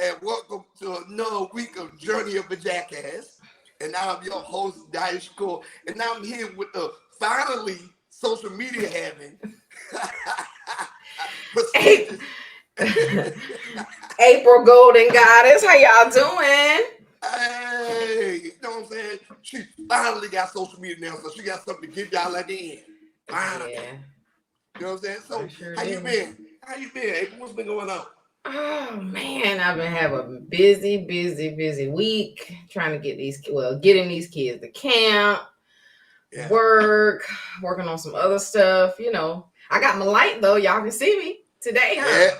and welcome to another week of Journey of a Jackass. And now I'm your host, Diane Shakur, and now I'm here with the finally social media having prestigious April Golden Goddess. How y'all doing? Hey, you know what I'm saying? She finally got social media now, so she got something to give y'all at the end. Finally. Yeah. You know what I'm saying? So, Sure how you been? How you been, April? What's been going on? Oh man, I've been having a busy week trying to get getting these kids to camp, working on some other stuff. You know, I got my light though. Y'all can see me today, huh? Yeah,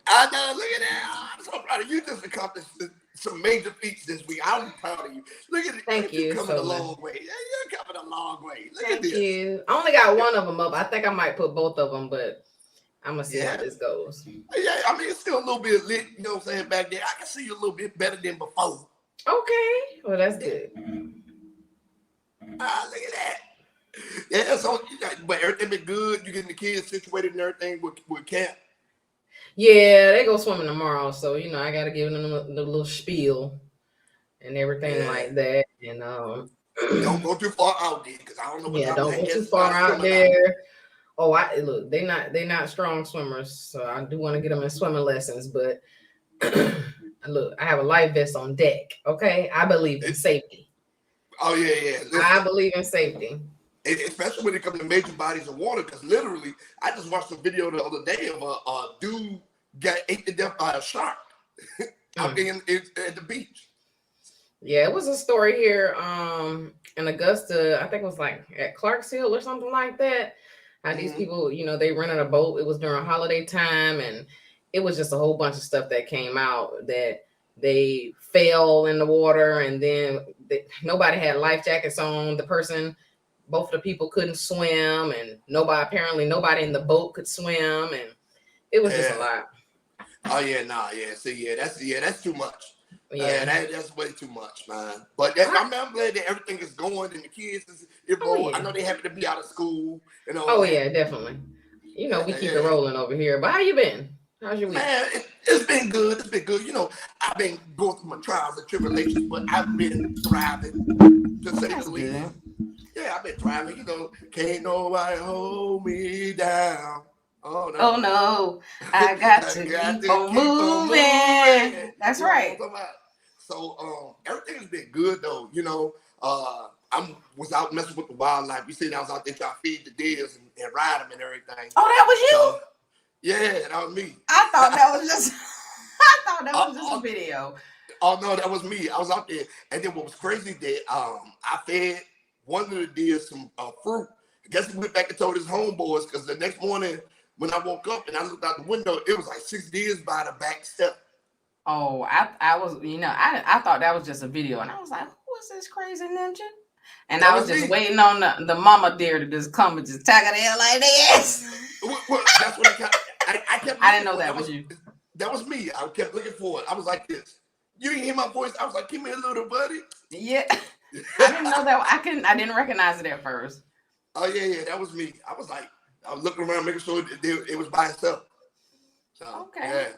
I know. Look at that. I'm so proud of you. Just accomplished some major feats this week. I'm proud of you. Look at it. Thank you. You're coming so a long way. Yeah, you're coming a long way. Look Thank at this. you. I only got one of them up. I think I might put both of them, but I'm gonna see how this goes. Yeah, I mean, it's still a little bit lit, you know what I'm saying, back there. I can see you a little bit better than before. Okay. Well, that's good. Look at that. Yeah, so, but everything been good. You getting the kids situated and everything with camp? Yeah, they go swimming tomorrow. So, you know, I got to give them the little spiel and everything like that. And don't go too far out there because I don't know what don't go too far out there. Oh, look, they're not strong swimmers, so I do want to get them in swimming lessons. But look, I have a life vest on deck. Okay, I believe in safety. Oh yeah. Listen, I believe in safety, especially when it comes to major bodies of water. Because literally, I just watched a video the other day of a dude got ate to death by a shark out there at the beach. Yeah, it was a story here in Augusta. I think it was like at Clarksville or something like that. How these people, you know, they rented a boat. It was during holiday time, and it was just a whole bunch of stuff that came out that they fell in the water, and then nobody had life jackets on. Both of the people couldn't swim, and nobody in the boat could swim, and it was just a lot. Oh yeah, See, that's too much. Yeah, that's way too much, man. But I'm glad that everything is going and the kids is enrolled. I know they happy to be out of school and all. Oh yeah, definitely. You know, we keep it rolling over here. But how you been? How's your week? Man, it's been good. It's been good. You know, I've been going through my trials and tribulations, but I've been thriving, to say the least. Yeah, I've been thriving. You know, can't nobody hold me down. Oh no. I got to keep on moving. That's right. So everything has been good though. You know, I was out messing with the wildlife. You see, I was out there trying to feed the deers and ride them and everything. Oh, that was you? So, yeah, that was me. I thought that was just a video. Oh no, that was me. I was out there, and then what was crazy that I fed one of the deer some fruit. I guess he went back and told his homeboys because the next morning when I woke up and I looked out the window, it was like 6 deers by the back step. Oh, I was, you know, I thought that was just a video, and I was like, who is this crazy ninja? And I was just waiting on the mama deer to just come and just tag it in like this. Well, that's what I kept. I didn't know that was you. That was me. I kept looking for it. I was like this. You didn't hear my voice. I was like, "Give me a little buddy." Yeah, I didn't know that. I didn't recognize it at first. Oh yeah, that was me. I was looking around, making sure it was by itself. So, okay.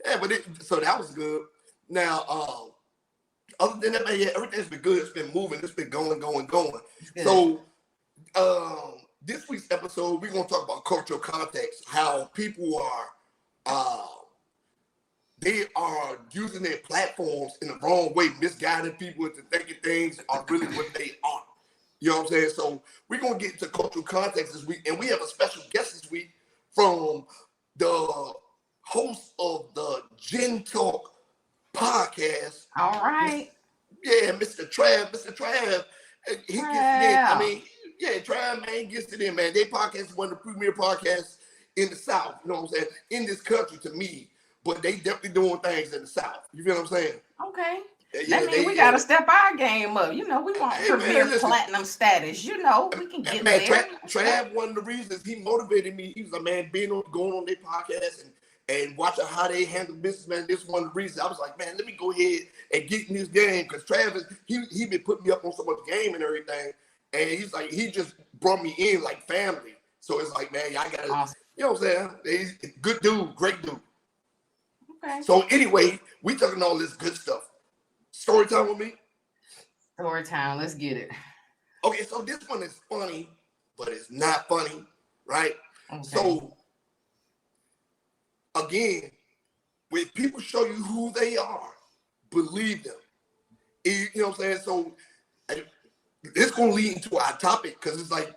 Yeah, but so that was good. Now, other than that, man, everything's been good. It's been moving. It's been going. So, this week's episode, we're gonna talk about cultural context. How people are, they are using their platforms in the wrong way, misguiding people into thinking things are really what they are. You know what I'm saying? So we're gonna get into cultural context this week, and we have a special guest this week from the host of the Gintalk Podcast. All right. Yeah, Mr. Trav. He gets it in. I mean, yeah, Trav, man, gets it in, man. Their podcast is one of the premier podcasts in the South, you know what I'm saying? In this country to me, but they definitely doing things in the South. You feel what I'm saying? Okay. That means we got to step our game up. You know, we want premier platinum status. You know, we can get there. Trav, one of the reasons he motivated me, he was like, man, going on their podcast and watching how they handle business, man. This is one of the reasons I was like, man, let me go ahead and get in this game because Travis, he been putting me up on so much game and everything, and he's like, he just brought me in like family. So it's like, man, I gotta, you know what I'm saying? He's a good dude, great dude. Okay. So anyway, we talking all this good stuff. Story time with me? Story time. Let's get it. Okay, so this one is funny, but it's not funny, right? Okay. So, again, when people show you who they are, believe them. You know what I'm saying? So, it's going to lead into our topic because it's like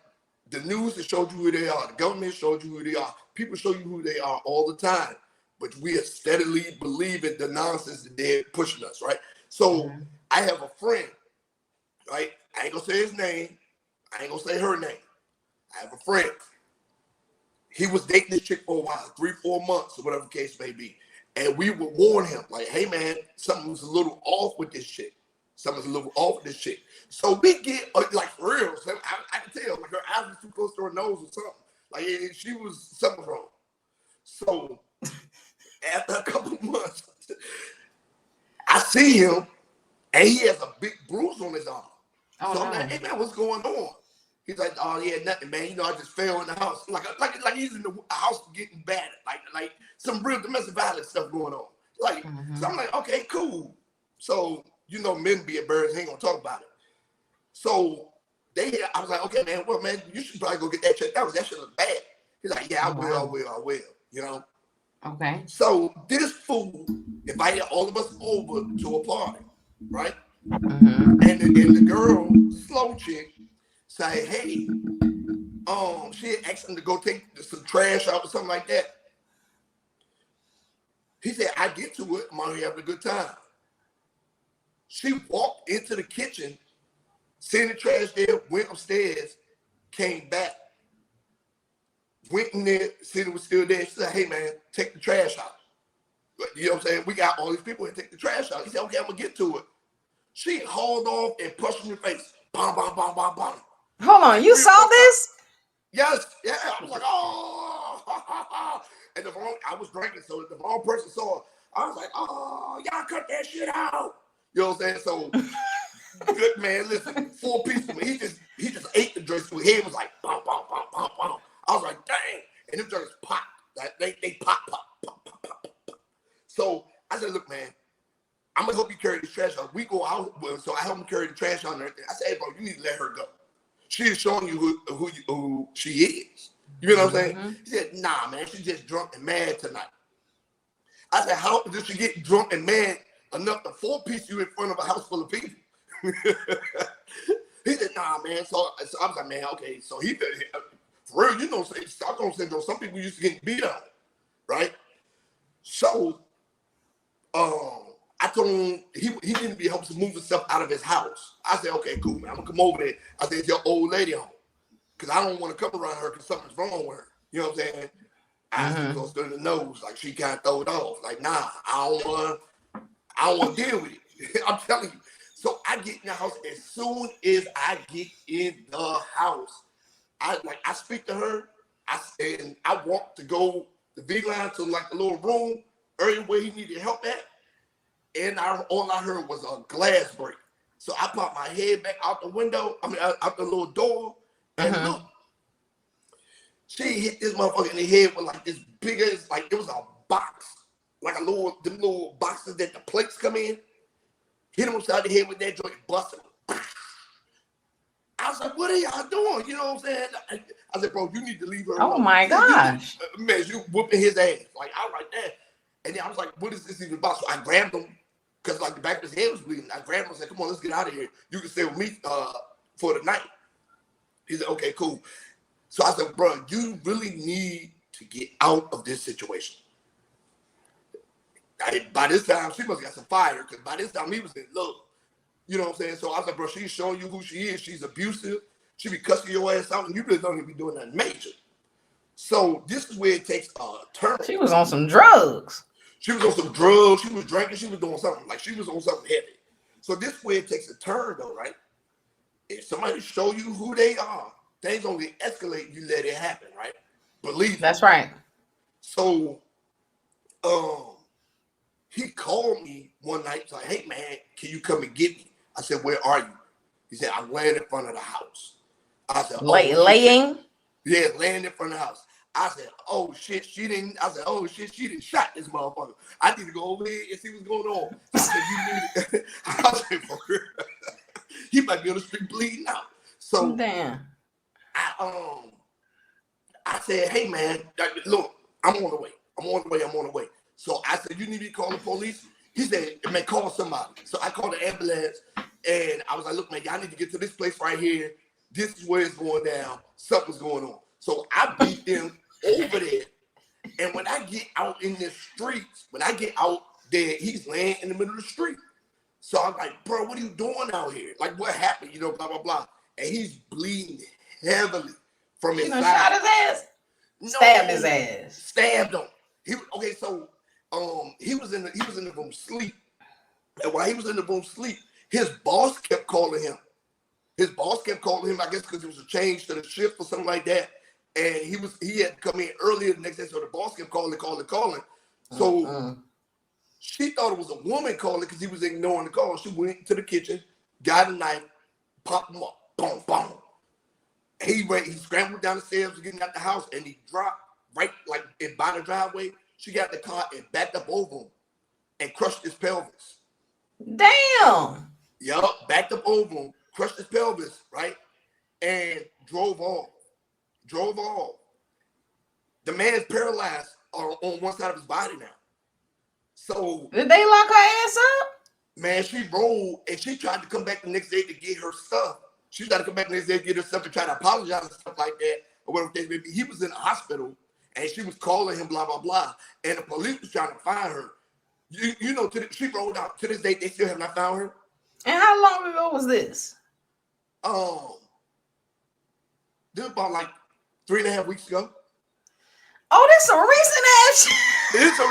the news has showed you who they are. The government showed you who they are. People show you who they are all the time. But we are steadily believing the nonsense that they're pushing us, right? So, I have a friend, right? I ain't going to say his name. I ain't going to say her name. I have a friend. He was dating this chick for a while, 3-4 months, or whatever the case may be. And we would warn him, like, hey, man, something's a little off with this chick. Something's a little off with this chick. So we get, like, for real, so I can tell, like, her eyes was too close to her nose or something. Like, she was something wrong. So after a couple months, I see him, and he has a big bruise on his arm. So I'm like, hey, man, what's going on? He's like, oh, yeah, nothing, man. You know, I just fell in the house. Like he's in the house getting battered. Like some real domestic violence stuff going on. Like, so I'm like, okay, cool. So, you know, men be at birds, ain't gonna talk about it. I was like, okay, man, well, man, you should probably go get that checked out. That shit look bad. He's like, yeah, I will, you know? Okay. So this fool invited all of us over to a party, right? Mm-hmm. And the girl, slow chick, say, hey, she had asked him to go take some trash out or something like that. He said, I get to it, I'm out here having a good time. She walked into the kitchen, seen the trash there, went upstairs, came back, went in there, seen it was still there. She said, hey, man, take the trash out. You know what I'm saying? We got all these people here, take the trash out. He said, okay, I'm going to get to it. She hauled off and pushed in your face. Bam, bam, bam, bam, bam. Hold on, you saw this? Yes, yeah. I was like, oh, and I was drinking, so the wrong person saw it. I was like, oh, y'all cut that shit out. You know what I'm saying? So, good man, listen, 4 pieces of me. He just ate the drink. So his head was like, bam, bam, bam, bam, bam. I was like, dang. And them drinks popped. Like, they pop. So I said, look, man, I'm gonna help you carry this trash out. We go out, so I help him carry the trash out and everything. I said, hey, bro, you need to let her go. She is showing you who she is. You know what I'm saying? He said, nah, man, she's just drunk and mad tonight. I said, how did she get drunk and mad enough to 4-piece you in front of a house full of people? He said, nah, man. So I was like, man, okay. So he, for real, you know, Stockholm syndrome, some people used to get beat up, right? So, I told him he needed me help to move himself out of his house. I said, okay, cool, man. I'm gonna come over there. I said, is your old lady home? Because I don't want to come around her because something's wrong with her. You know what I'm saying? I was close to the nose, like she kind of throw it off. Like, nah, I don't want to deal with it. I'm telling you. So I get in the house. As soon as I get in the house, I speak to her. I walk to go the big line to like the little room area where he needed help at. And all I heard was a glass break. So I popped my head back out the window, out the little door, and look. She hit this motherfucker in the head with like this big ass, like it was a box, like them little boxes that the plates come in. Hit him upside the head with that joint, busted him. I was like, what are y'all doing? You know what I'm saying? I said, bro, you need to leave her alone. Oh my gosh. Man, you whooping his ass. Like, I was like that. And then I was like, what is this even about? So I grabbed him, because like the back of his head was bleeding. I grabbed him and said, come on, let's get out of here. You can stay with me for the night. He said, okay, cool. So I said, bro, you really need to get out of this situation. By this time, she must have got some fire, because by this time, he was in love. You know what I'm saying? So I was like, bro, she's showing you who she is. She's abusive. She be cussing your ass out, and you really don't even be doing nothing major. So this is where it takes a turn. She was on some drugs. She was on some drugs. She was drinking. She was doing something. Like, she was on something heavy. So this is where it takes a turn, though, right? If somebody show you who they are, things only escalate. You let it happen, right? Believe That's right. So, he called me one night. He's like, hey, man, can you come and get me? I said, where are you? He said, I'm laying in front of the house. I said, laying? Yeah, laying in front of the house. I said, oh shit, she didn't shot this motherfucker. I need to go over here and see what's going on. I said, you need it. I said, for real. He might be on the street bleeding out. So damn. I said, hey man, look, I'm on the way. So I said, you need me to call the police? He said, man, call somebody. So I called the ambulance and I was like, look, man, y'all need to get to this place right here. This is where it's going down. Something's going on. So I beat them over there. And when I get out in the streets, he's laying in the middle of the street. So I'm like, bro, what are you doing out here? Like, what happened? You know, blah, blah, blah. And he's bleeding heavily from his side. Shot his ass? No, stabbed his ass. Stabbed him. He was in the room sleep. And while he was in the room sleep, his boss kept calling him. I guess because it was a change to the shift or something like that. And he had to come in earlier the next day, so the boss kept calling. So she thought it was a woman calling because he was ignoring the call. She went to the kitchen, got a knife, popped him up, boom, boom. He scrambled down the stairs, getting out the house, and he dropped right like by the driveway. She got the car and backed up over him and crushed his pelvis. Damn. Yup, backed up over him, crushed his pelvis, right? And drove off. The man's paralyzed on one side of his body now. So did they lock her ass up? Man, she rolled and she tried to come back the next day to get her stuff. She tried to come back the next day to get her stuff and try to apologize and stuff like that. Or whatever they may be. He was in the hospital and she was calling him, blah, blah, blah. And the police was trying to find her. You know, she rolled out. To this day, they still have not found her. And how long ago was this? This was about like 3.5 weeks ago. Oh, this some recent ass. It's a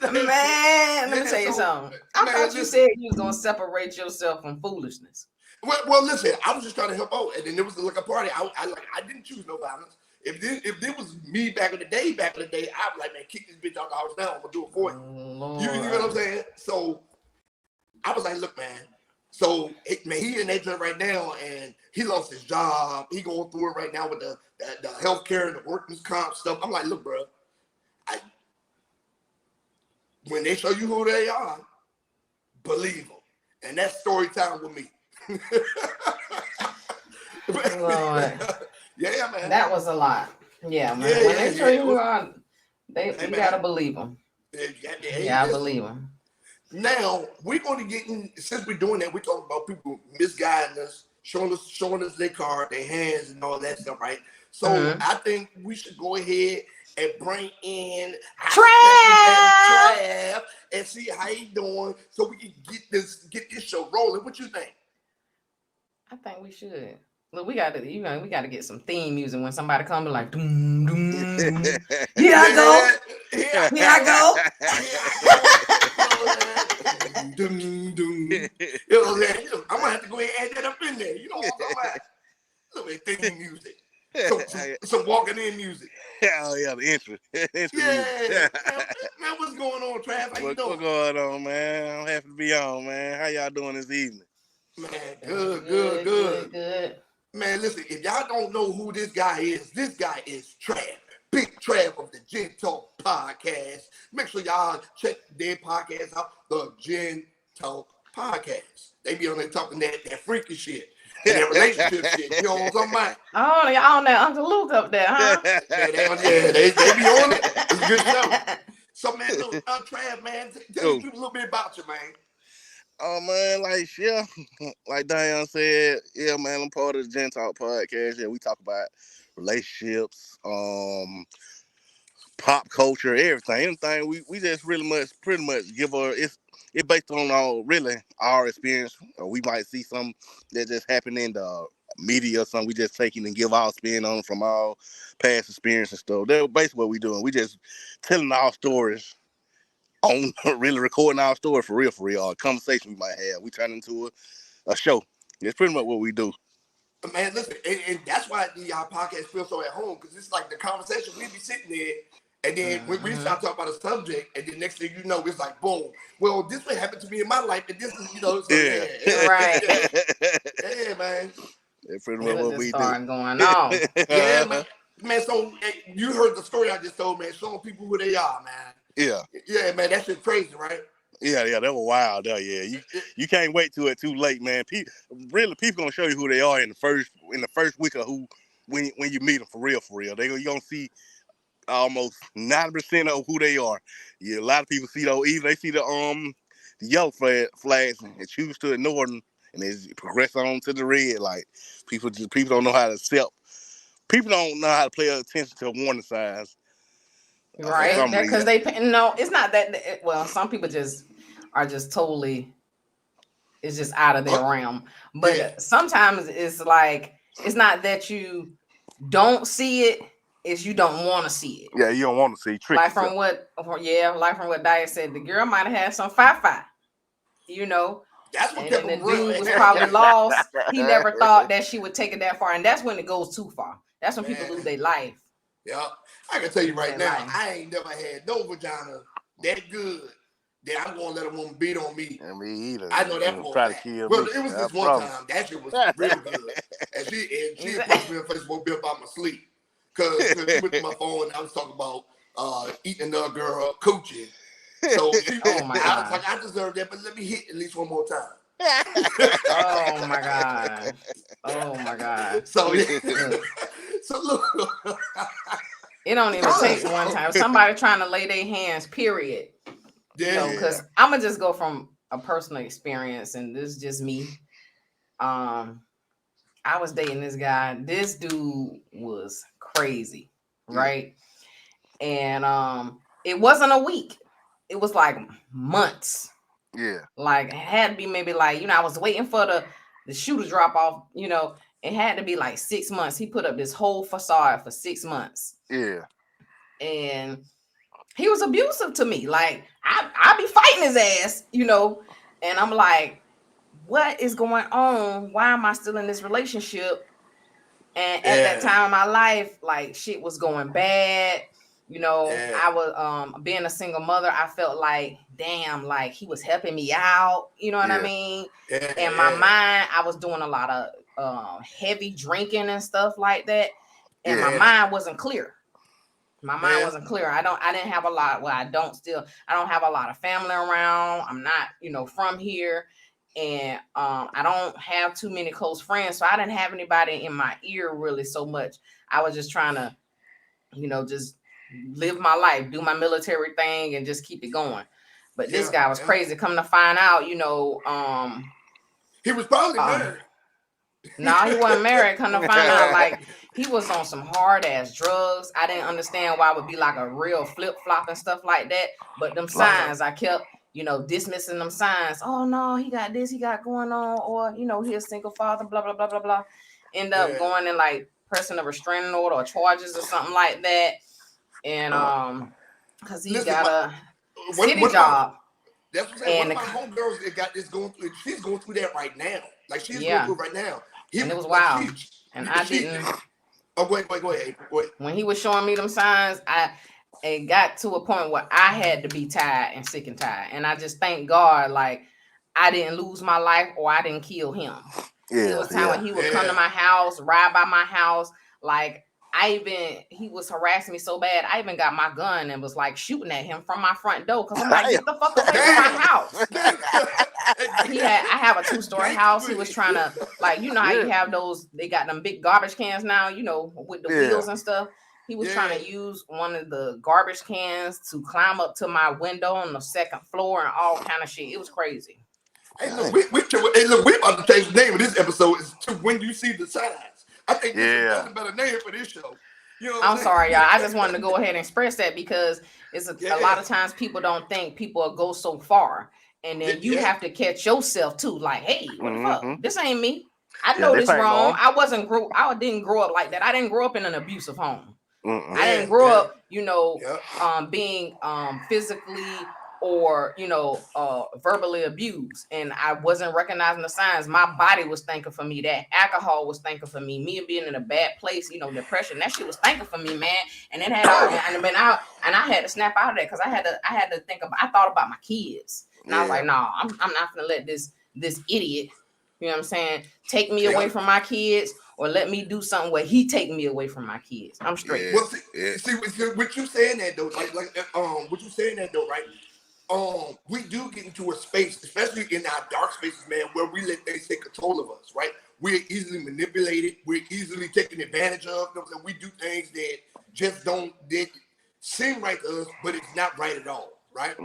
recent. Man, let me tell you something. I thought you said you was gonna separate yourself from foolishness. Well, listen, I was just trying to help out, and then there was like a party. I didn't choose no violence. If this was me back in the day, I'd be like, man, kick this bitch out the house now. I'm gonna do it for you. You know what I'm saying? So I was like, look, man. So man, he in that joint right now, and he lost his job. He going through it right now with the healthcare and the workers' comp stuff. I'm like, look, bro. When they show you who they are, believe them, and that's story time with me. Lord. Yeah, man. That was a lot. Yeah, man. Yeah, when they show you who are, you gotta believe them. Yeah, I believe them. Now we're going to get in. Since we're doing that, we're talking about people misguiding us, showing us their card, their hands, and all that stuff, right? So I think we should go ahead and bring in Trav and see how he doing, so we can get this show rolling. What you think? I think we should. Look, we gotta get some theme music when somebody comes like doom doom doom. Here I go. Here I go. Doom doom. You know what I'm saying? I'm gonna have to go ahead and add that up in there. You know what I'm talking about? A little bit theme music. Some walking in music. Oh yeah, the intro. Yeah. Man, what's going on, Trav? How you doing? What's going on, man? I'm happy to be on, man. How y'all doing this evening? Man, good. Man, listen, if y'all don't know who this guy is Trav. Big Trav of the Gintalk Podcast. Make sure y'all check their podcast out, the Gintalk Podcast. They be on there talking that freaky shit. And that relationship shit, you know what I'm talking about? Oh, y'all on that Uncle Luke up there, huh? They be on it. It's good stuff. So, man, look, Trav, man, tell me a little bit about you, man. Oh, man, like Diane said, yeah, man, I'm part of the Gintalk Podcast. Yeah, we talk about relationships, pop culture, everything. We just pretty much give it's based on our experience. We might see something that just happened in the media or something. We just taking and give our spin on from our past experience and stuff. That's basically what we doing. We just telling our stories on really recording our story for real, a conversation we might have. We turn into a show. It's pretty much what we do. Man, listen, and that's why y'all podcast feels so at home, because it's like the conversation, we be sitting there, and then when we start talking about a subject, and then next thing you know, it's like, boom. Well, this what happened to me in my life, and this is, so right. Yeah, man. That's pretty much what we do. Going on. Yeah, man. Man, so you heard the story I just told, man, showing people who they are, man. Yeah, man, that shit crazy, right? Yeah, that was wild. Yeah, you can't wait till it's too late, man. People gonna show you who they are in the first week of when you meet them for real. You gonna see almost 90% of who they are. Yeah, a lot of people see those. Even they see the yellow flags and choose to ignore them, and they progress on to the red. Like people don't know how to accept. People don't know how to pay attention to warning signs. Right, because it's not that. Well, some people just are just totally. It's just out of their realm. But sometimes it's like it's not that you don't see it; it's you don't want to see it. Yeah, you don't want to see. Like from what Dia said, the girl might have had some fi-fi. You know, that's what and the dude was probably lost. He never thought that she would take it that far, and that's when it goes too far. That's when people lose their life. Yeah, I can tell you right now, I ain't never had no vagina that good that I'm gonna let a woman beat on me. And me either. I know that for try to kill well, me. it was this one time that shit was real good, and she posted me on Facebook built by my sleep because she went to my phone and I was talking about eating another girl coochie. So I was like, I deserve that, but let me hit at least one more time. Oh my god. So so look. It don't even take one time. Somebody trying to lay their hands, period. Yeah. Because I'm gonna just go from a personal experience, and this is just me. I was dating this guy. This dude was crazy, right? And it wasn't a week. It was like months. Yeah. Like it had to be maybe like, I was waiting for the shoe to drop off, it had to be like 6 months. He put up this whole facade for 6 months. Yeah. And he was abusive to me. Like I be fighting his ass, and I'm like, what is going on? Why am I still in this relationship? And at that time of my life, like shit was going bad. I was being a single mother, I felt like, damn, like he was helping me out. You know what I mean? In my mind, I was doing a lot of heavy drinking and stuff like that. And my mind wasn't clear. My mind wasn't clear. I didn't have a lot. Well, I don't have a lot of family around. I'm not, from here. And I don't have too many close friends. So I didn't have anybody in my ear really so much. I was just trying to, just live my life, do my military thing, and just keep it going. But this guy was crazy. Come to find out, he was probably married. No, he wasn't married. Come to find out, like he was on some hard ass drugs. I didn't understand why it would be like a real flip flop and stuff like that. But them signs, I kept, dismissing them signs. Oh no, he got this, he got going on, or he a single father, blah blah blah blah blah. End up going and like pressing a restraining order or charges or something like that. And because he got a city job. That's what I'm saying. One of my homegirls that got this going through, she's going through that right now. Like she's going through it right now. And it was wild. I didn't. Oh, go ahead. When he was showing me them signs, it got to a point where I had to be tired and sick and tired. And I just thank God, like I didn't lose my life or I didn't kill him. It was time when he would come to my house, ride by my house. Like he was harassing me so bad. I even got my gun and was like shooting at him from my front door. Cause I'm like, get the fuck away from my house. I have a 2-story house. He was trying to, like, how you have those, they got them big garbage cans now, with the wheels and stuff. He was trying to use one of the garbage cans to climb up to my window on the 2nd floor and all kind of shit. It was crazy. Hey, look, we about to change the name of this episode is to When You See the Signs. I think that's a better name for this show. I'm sorry, y'all. I just wanted to go ahead and express that because it's a lot of times people don't think people will go so far. And then you have to catch yourself too. Like, hey, what the fuck? This ain't me. I know this wrong. I didn't grow up like that. I didn't grow up in an abusive home. I didn't grow up, being physically or, verbally abused. And I wasn't recognizing the signs. My body was thinking for me. That alcohol was thinking for me. Me being in a bad place, depression, that shit was thinking for me, man. And it had I had to snap out of that because I had to think about, I thought about my kids. And I was like, no, I'm not gonna let this idiot, you know what I'm saying, take me away from my kids or let me do something where he take me away from my kids. I'm straight. Well, see, what you saying that though, what you saying that though, right? We do get into a space, especially in our dark spaces, man, where we let things take control of us, right? We're easily manipulated. We're easily taken advantage of. And we do things that just don't seem right to us, but it's not right at all, right?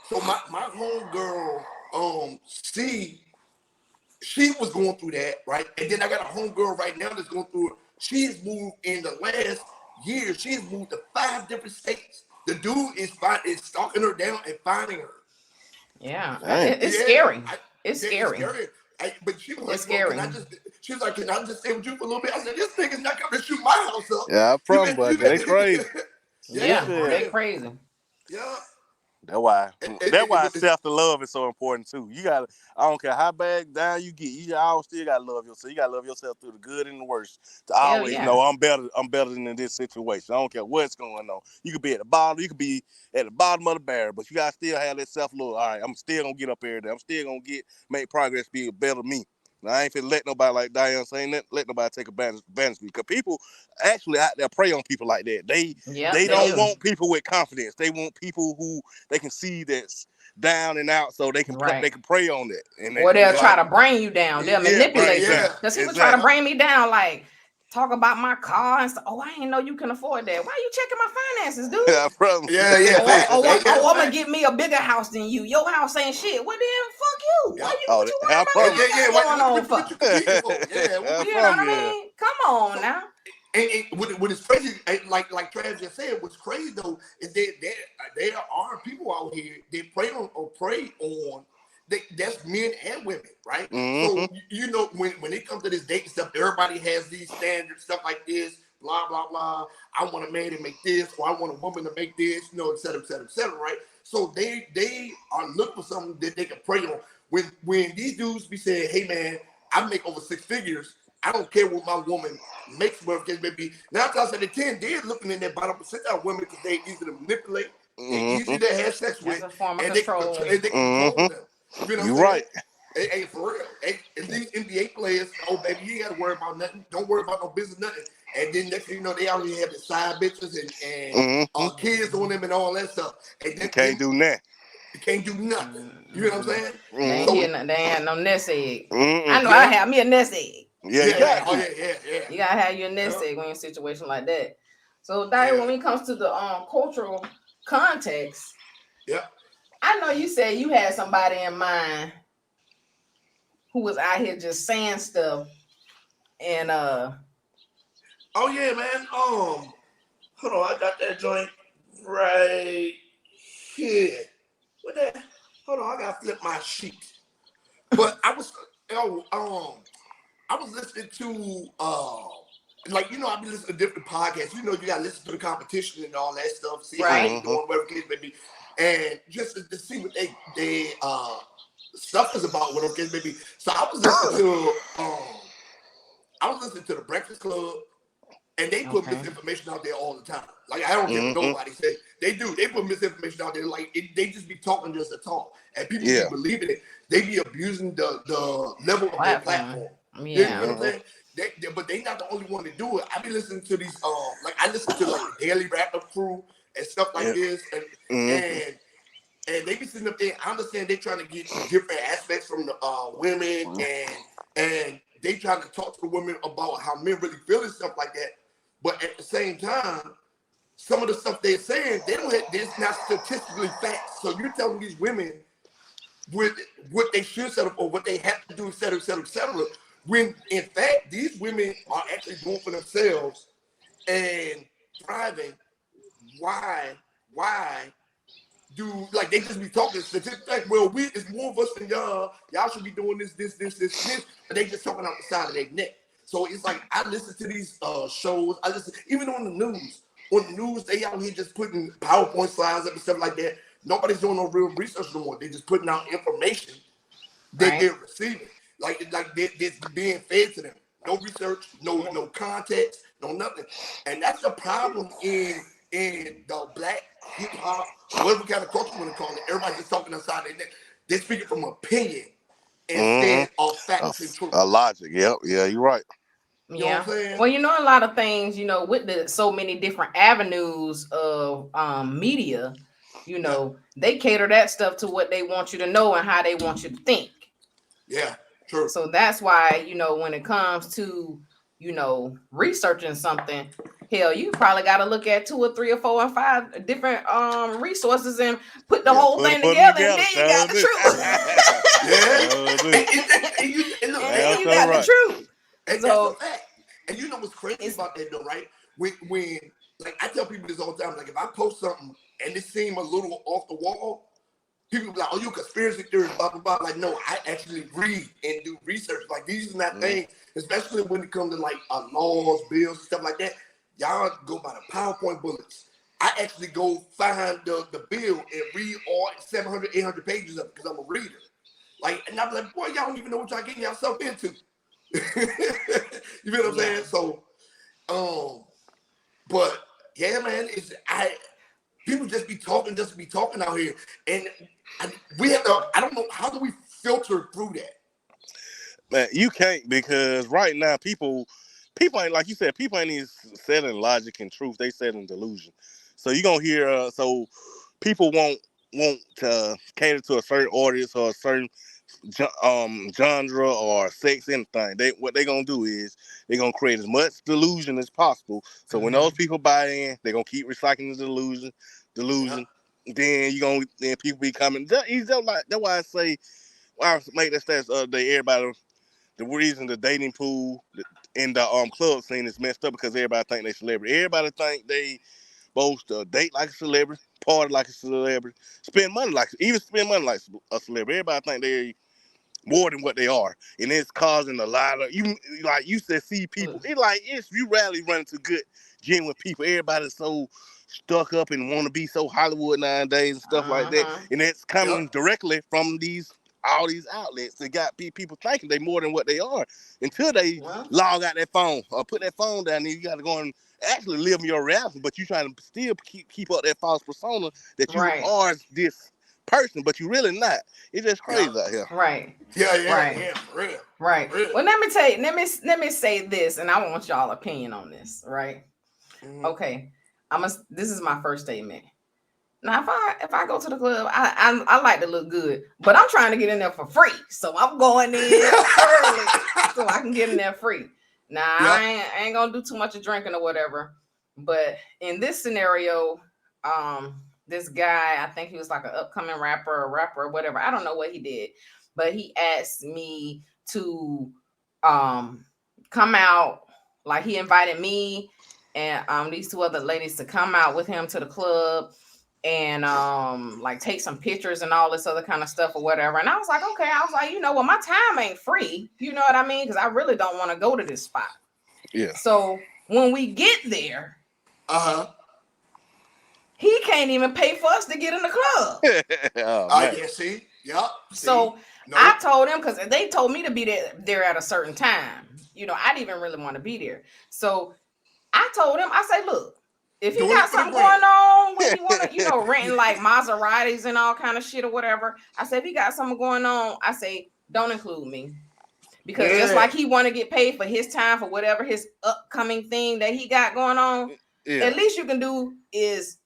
So my homegirl, she was going through that, right? And then I got a homegirl right now that's going through it. She has moved in the last year. She has moved to 5 different states. The dude is stalking her down and finding her. Yeah, it's scary. It's scary. But she was like, scary. Can I just stay with you for a little bit? I said, this nigga's not coming to shoot my house up. Yeah, I promise, but they crazy. They crazy. Yeah. That's why self-love is so important too. You gotta, I don't care how bad down you get, you always still gotta love yourself. You gotta love yourself through the good and the worst. To always know I'm better than this situation. I don't care what's going on. You could be at the bottom, you could be at the bottom of the barrel, but you gotta still have that self-love. All right, I'm still gonna get up every day. I'm still gonna make progress, be a better me. Now, I ain't finna let nobody, like Diane saying that, let nobody take advantage of me. Because people actually out there prey on people like that. They don't want people with confidence. They want people who they can see that's down and out, so they can prey on that. And or they'll try to bring you down. They'll manipulate you. Because people try to bring me down, like talk about my car and stuff. Oh, I didn't know you can afford that. Why you checking my finances, dude? Or I'm gonna get me a bigger house than you. Your house ain't shit. Well then, fuck you. Why you worried about what you know what I mean? Come on now. And what is crazy, like Trav just said, what's crazy though is that there are people out here that prey on. That's men and women, right? So you know when it comes to this dating stuff, everybody has these standards, stuff like this, blah blah blah. I want a man to make this, or I want a woman to make this, you know, et cetera, et cetera, et cetera, right? So they are looking for something that they can prey on. When these dudes be saying, "Hey man, I make over 6 figures. I don't care what my woman makes, whatever it may be." 9 times out of 10, they're looking in that bottom percentile women because they're easy to manipulate, they're easy to have sex with, and they control them. You know what I'm saying? Hey, for real. Hey, and these NBA players, oh baby, you ain't got to worry about nothing. Don't worry about no business, nothing. And then next thing you know, they already have the side bitches and kids on them and all that stuff. And they can't do that. You can't do nothing. You know what I'm saying? They ain't had no nest egg. I know I have me a nest egg. Yeah. You gotta have your nest egg when you're in a situation like that. So, Diane, when it comes to the cultural context, I know you said you had somebody in mind who was out here just saying stuff, and oh yeah, man. Hold on, I got that joint right here. What that? Hold on, I gotta flip my sheet. But I was listening to like, you know, I've been listening to different podcasts. You know, you gotta listen to the competition and all that stuff, see how they doing, whatever case may be, and just to see what they stuff is about, whatever case may be. So I was listening to the Breakfast Club, and they put misinformation out there all the time. Like, I don't care what nobody say. They do. They put misinformation out there. Like, they just be talking just to talk, and people be believing it. They be abusing the level of their platform. You know what I'm saying? But they not the only one to do it. I be listening to these like, I listen to like the Daily Wrap Up crew and stuff like this, and they be sitting up there. I understand they trying to get different aspects from the women, and they trying to talk to the women about how men really feel and stuff like that. But at the same time, some of the stuff they're saying, it's not statistically facts. So you're telling these women what they should set up or what they have to do, et cetera, et cetera, et cetera. When in fact, these women are actually doing for themselves and thriving. Why do, like, they just be talking statistics like, well, it's more of us than y'all. Y'all should be doing this, but they just talking out the side of their neck. So it's like, I listen to these shows. I listen, even on the news. On the news, they out here just putting PowerPoint slides up and stuff like that. Nobody's doing no real research no more. They're just putting out information that they're receiving. Like it's being fed to them. No research, no context, no nothing. And that's the problem in the black hip hop, whatever kind of culture you want to call it. Everybody's just talking outside their neck. They're speaking from opinion instead of facts and truth. A logic, yeah, you're right. You know what I'm saying? Well, a lot of things, with the so many different avenues of media, they cater that stuff to what they want you to know and how they want you to think. Yeah, true. So that's why, when it comes to, researching something, hell, you probably got to look at 2 or 3 or 4 or 5 different resources and put the whole thing together, and then you got the truth. And then you got the truth. And so, that's a fact. And you know what's crazy about that though, right? When like I tell people this all the time, like if I post something and it seems a little off the wall, people be like, "Oh, you conspiracy theorist, blah blah blah." Like, no, I actually read and do research. Like these are not things, especially when it comes to like laws, bills, and stuff like that. Y'all go by the PowerPoint bullets. I actually go find the bill and read all 700, 800 pages of it because I'm a reader. Like, and I'm like, boy, y'all don't even know what y'all getting yourself into. You know what I'm saying? So, but yeah, man, people just be talking out here, and we have to. I don't know, how do we filter through that? Man, you can't, because right now people ain't, like you said, people ain't even selling logic and truth. They selling delusion. So you gonna hear so people want to cater to a certain audience or a certain genre or sex, anything. What they gonna do is they gonna create as much delusion as possible. So when those people buy in, they gonna keep recycling the delusion. Then then people be coming. That's why I say, I make that stats the other day. Everybody, the reason the dating pool in the club scene is messed up because everybody think they celebrity. Everybody think they supposed to date like a celebrity, party like a celebrity, spend money like a celebrity. Everybody think they more than what they are, and it's causing a lot of like you said, see people. You rarely run into good, genuine people. Everybody's so stuck up and want to be so Hollywood nowadays and stuff like that, and it's coming directly from all these outlets that got people thinking they more than what they are until they log out that phone or put that phone down. And you got to go and actually live in your reality, but you trying to still keep up that false persona that you are this person, but you really not. It's just crazy out here. Right. Yeah, for real. Right. For real. Well, let me tell you, let me say this, and I want y'all opinion on this, right? Okay. This is my first statement. Now, if I go to the club, I like to look good, but I'm trying to get in there for free. So I'm going in early so I can get in there free. Now, I ain't gonna do too much of drinking or whatever. But in this scenario, this guy, I think he was like an upcoming rapper or whatever. I don't know what he did, but he asked me to come out. Like, he invited me and these 2 other ladies to come out with him to the club and like take some pictures and all this other kind of stuff or whatever. And I was like, okay. I was like, well, my time ain't free. You know what I mean? Because I really don't want to go to this spot. Yeah. So when we get there, he can't even pay for us to get in the club. Yeah, see? Yep. So I told him, because they told me to be there at a certain time. I didn't even really want to be there. So I told him, I said, look, if he got something going on when he want to, renting like Maseratis and all kind of shit or whatever, I said, if he got something going on, I say, don't include me. Because just like he want to get paid for his time for whatever his upcoming thing that he got going on, at least you can do is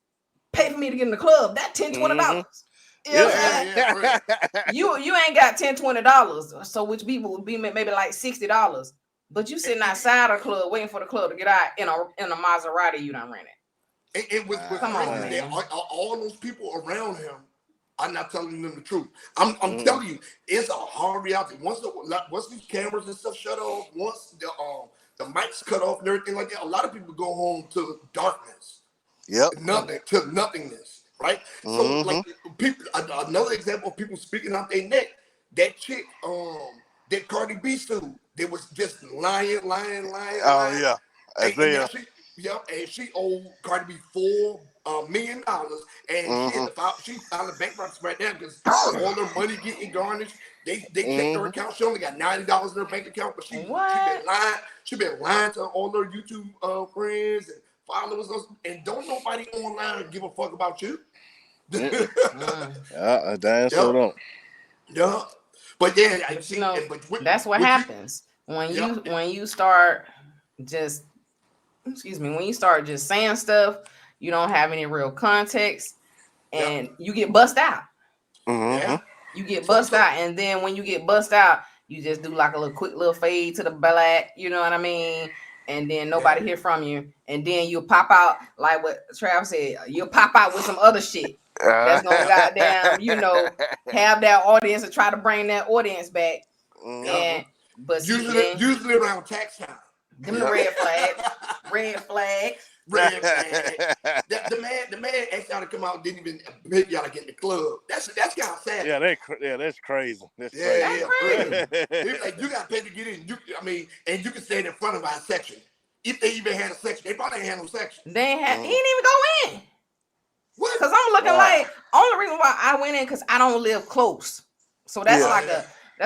pay for me to get in the club. That $10, $20. You ain't got $10, $20. So which people would be maybe like $60. But you sitting outside a club waiting for the club to get out in a Maserati you done rented. It was come on, man. All those people around him are not telling them the truth. I'm telling you, it's a hard reality. Once these cameras and stuff shut off, once the mics cut off and everything like that, a lot of people go home to darkness. To nothingness, right? So like people, another example of people speaking out their neck. That chick, that Cardi B sued, they was just lying. Oh yeah, and she owed Cardi B $4 million, and she filed a bankruptcy right now because all her money getting garnished. They checked her account. She only got $90 in her bank account, but she been lying. She been lying to all her YouTube friends and followers, and don't nobody online give a fuck about you. Damn, so don't. Yeah, but yeah, that's what happens when you start just, when you start just saying stuff, you don't have any real context, and you get bust out. Yeah. You get bust out, and then when you get bust out, you just do like a quick little fade to the black, you know what I mean? And then nobody hear from you, and then you'll pop out like what Trav said. You'll pop out with some other shit that's gonna goddamn, have that audience and try to bring that audience back. And but usually around tax time. Them the red flags. Red flags. Red flag. The man asked y'all to come out, didn't even pick y'all to get in the club. That's kind of sad. That's crazy. That's crazy. Like, you got to pay to get in. And you can stand in front of our section. If they even had a section, they probably ain't had no section. They ain't have. He didn't even go in. What? Because I'm looking like only reason why I went in because I don't live close. So that's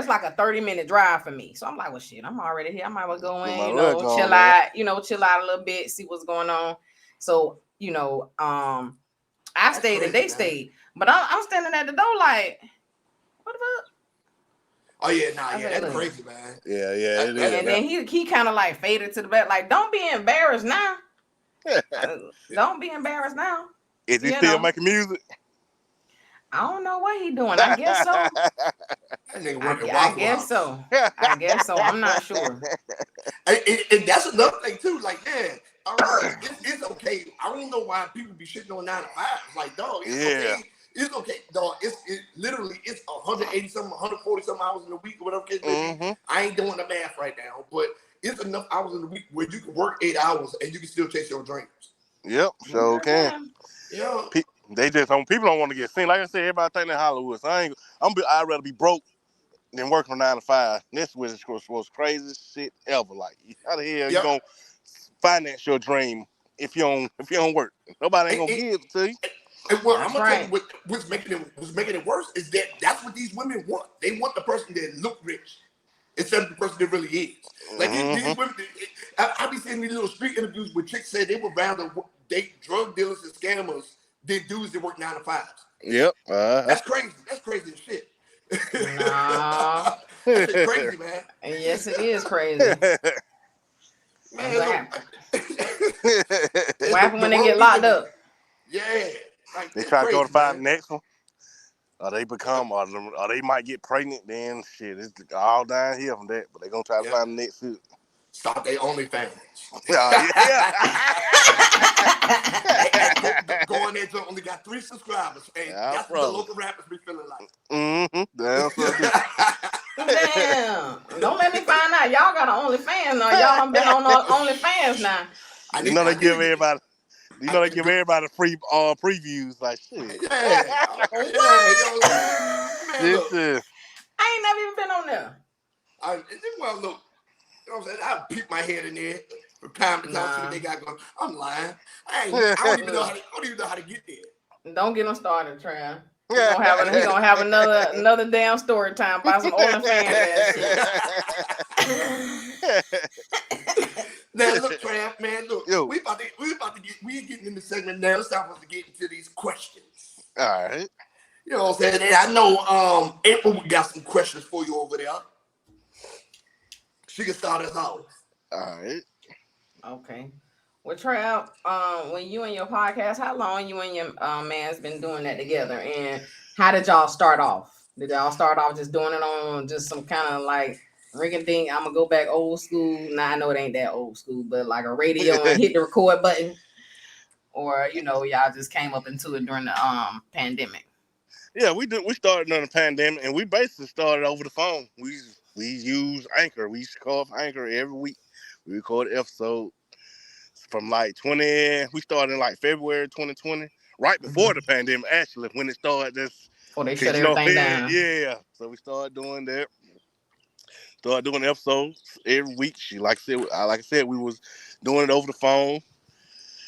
like a 30-minute drive for me. So I'm like, well, shit, I'm already here. I might well go in, chill out a little bit, see what's going on. So, I stayed and they stayed. But I'm standing at the door like, what the fuck? Oh, yeah, that's crazy, man. Yeah, it is. And then he kind of like faded to the back, like, don't be embarrassed now. Don't be embarrassed now. Is he still making music? I don't know what he doing. I guess so. I guess so. I guess so. I'm not sure. And that's another thing too. Like, it's okay. I don't know why people be shitting on 9 to 5. Like, dog, okay. It's okay, dog. It's 180 something, 140 something hours in a week or whatever case may be. I ain't doing the math right now, but it's enough hours in the week where you can work 8 hours and you can still chase your dreams. Yep, sure can. Yeah. They just people don't want to get seen. Like I said, everybody think they're Hollywood. So I'd rather be broke than working from 9 to 5. This was the craziest shit ever. Like, how the hell you gonna finance your dream if you don't work? Nobody ain't gonna give it to you. And well, I'm gonna tell you what's making it worse is that's what these women want. They want the person that look rich instead of the person that really is. Like these women, I be seeing these little street interviews where chicks say they would rather date drug dealers and scammers than dudes that work 9 to 5s. Yep. That's crazy. That's crazy as shit. Nah. That's crazy, man. Yes, it is crazy. Man, what happens when they get locked up? Yeah. Like, they try to go to find the next one. Or they might get pregnant, then shit, it's all down here from that. But they gonna try to find the next suit. Start their OnlyFans. Go in there to only got 3 subscribers. And that's what the local rappers be feeling like. Damn. Don't let me find out. Y'all got an OnlyFans now. Y'all been on OnlyFans now. They give everybody free previews like shit. I ain't never even been on there. Well, look, you know what I'm saying? I peek my head in there from time to time, see what they got going. I'm lying. I don't even know how to get there. Don't get them started, Trav. He's gonna have another damn story time about some OnlyFans ass shit. Now look, Trav, man, look, we getting in the segment now. It's time for us to get into these questions. All right. You know what I'm saying? And I know April got some questions for you over there. She can start us off. All right. Okay. Well, Trav, when you and your podcast, how long you and your man's been doing that together, and how did y'all start off? Did y'all start off just doing it on just some kind of like ring-a-ding? I'm gonna go back old school. Nah, I know it ain't that old school, but like a radio and hit the record button, or y'all just came up into it during the pandemic. Yeah, we started during the pandemic, and we basically started over the phone. We use Anchor. We used to call Anchor every week. We recorded episodes from like we started in like February 2020, right before the pandemic, actually, when it started just. Oh, they shut everything down. Yeah. So we started doing that. Started doing episodes every week. Like I said, we was doing it over the phone.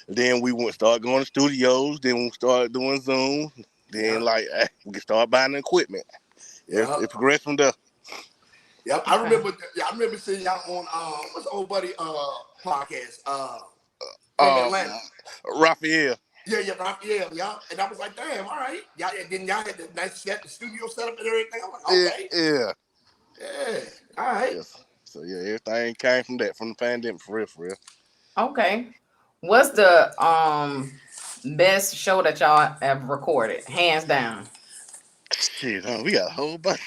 Then we started going to studios. Then we started doing Zoom. Then we can start buying the equipment. It progressed from there. Yep, I remember seeing y'all on what's the old buddy podcast from Atlanta. Raphael. Yeah, Raphael, y'all. And I was like, damn, all right. Y'all had the nice studio set up and everything. I'm like, okay. Yeah. Yeah. All right. Yes. So yeah, everything came from that, from the pandemic, for real, for real. Okay. What's the best show that y'all have recorded, hands down? Shit, we got a whole bunch.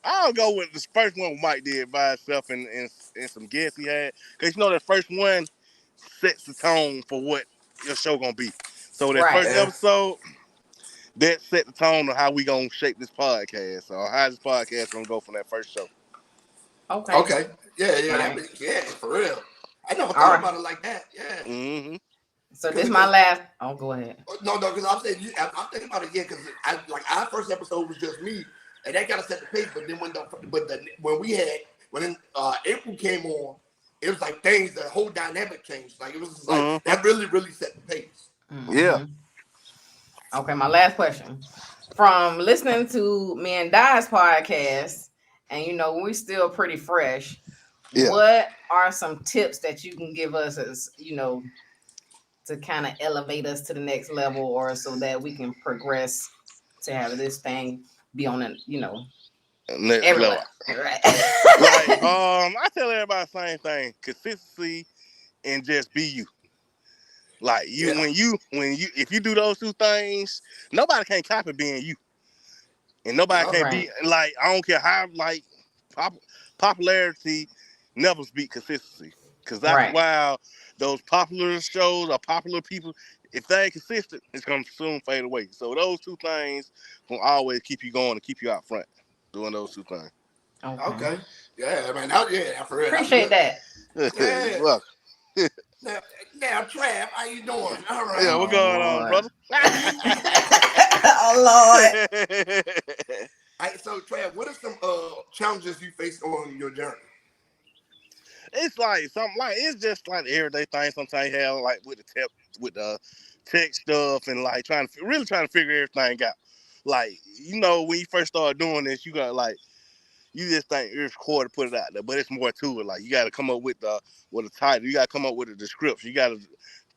I'll go with this first one Mike did by himself and some guests he had. Because that first one sets the tone for what your show gonna be. So that Right. first episode, that set the tone of how we gonna shape this podcast. So how this podcast gonna go from that first show. Okay. Yeah, Right. for real. I never All thought right. about it like that. Yeah. Mm-hmm. So this my last. Oh, go ahead. No, because I'm saying I'm thinking about it. Yeah, because our first episode was just me, and that kind of set the pace. But then when April came on, it was like the whole dynamic changed. Like it was just like that really set the pace. Mm-hmm. Yeah. Okay, my last question. From listening to me and Di's podcast, and we're still pretty fresh. Yeah. What are some tips that you can give us as to kind of elevate us to the next level, or so that we can progress to have this thing be on a next everywhere. level. Right. Like I tell everybody the same thing: consistency and just be you. Like when you if you do those two things, nobody can copy being you, and nobody can be like, I don't care how like popularity never beat consistency, because that's why those popular shows or popular people, if they ain't consistent, it's gonna soon fade away. So those two things will always keep you going and keep you out front doing those two things. Okay. Yeah, man. For real. Appreciate that. Yeah. Well, now, Trav, how you doing? All right. Yeah, what's going on, brother? Oh, Lord. So, Trav, what are some challenges you faced on your journey? It's like something like, it's just like the everyday thing sometimes you have, like with the tech stuff, and like trying to figure everything out. Like, when you first start doing this, you got like, you just think it's cool to put it out there, but it's more to it. Like, you got to come up with a title, you got to come up with a description, you got to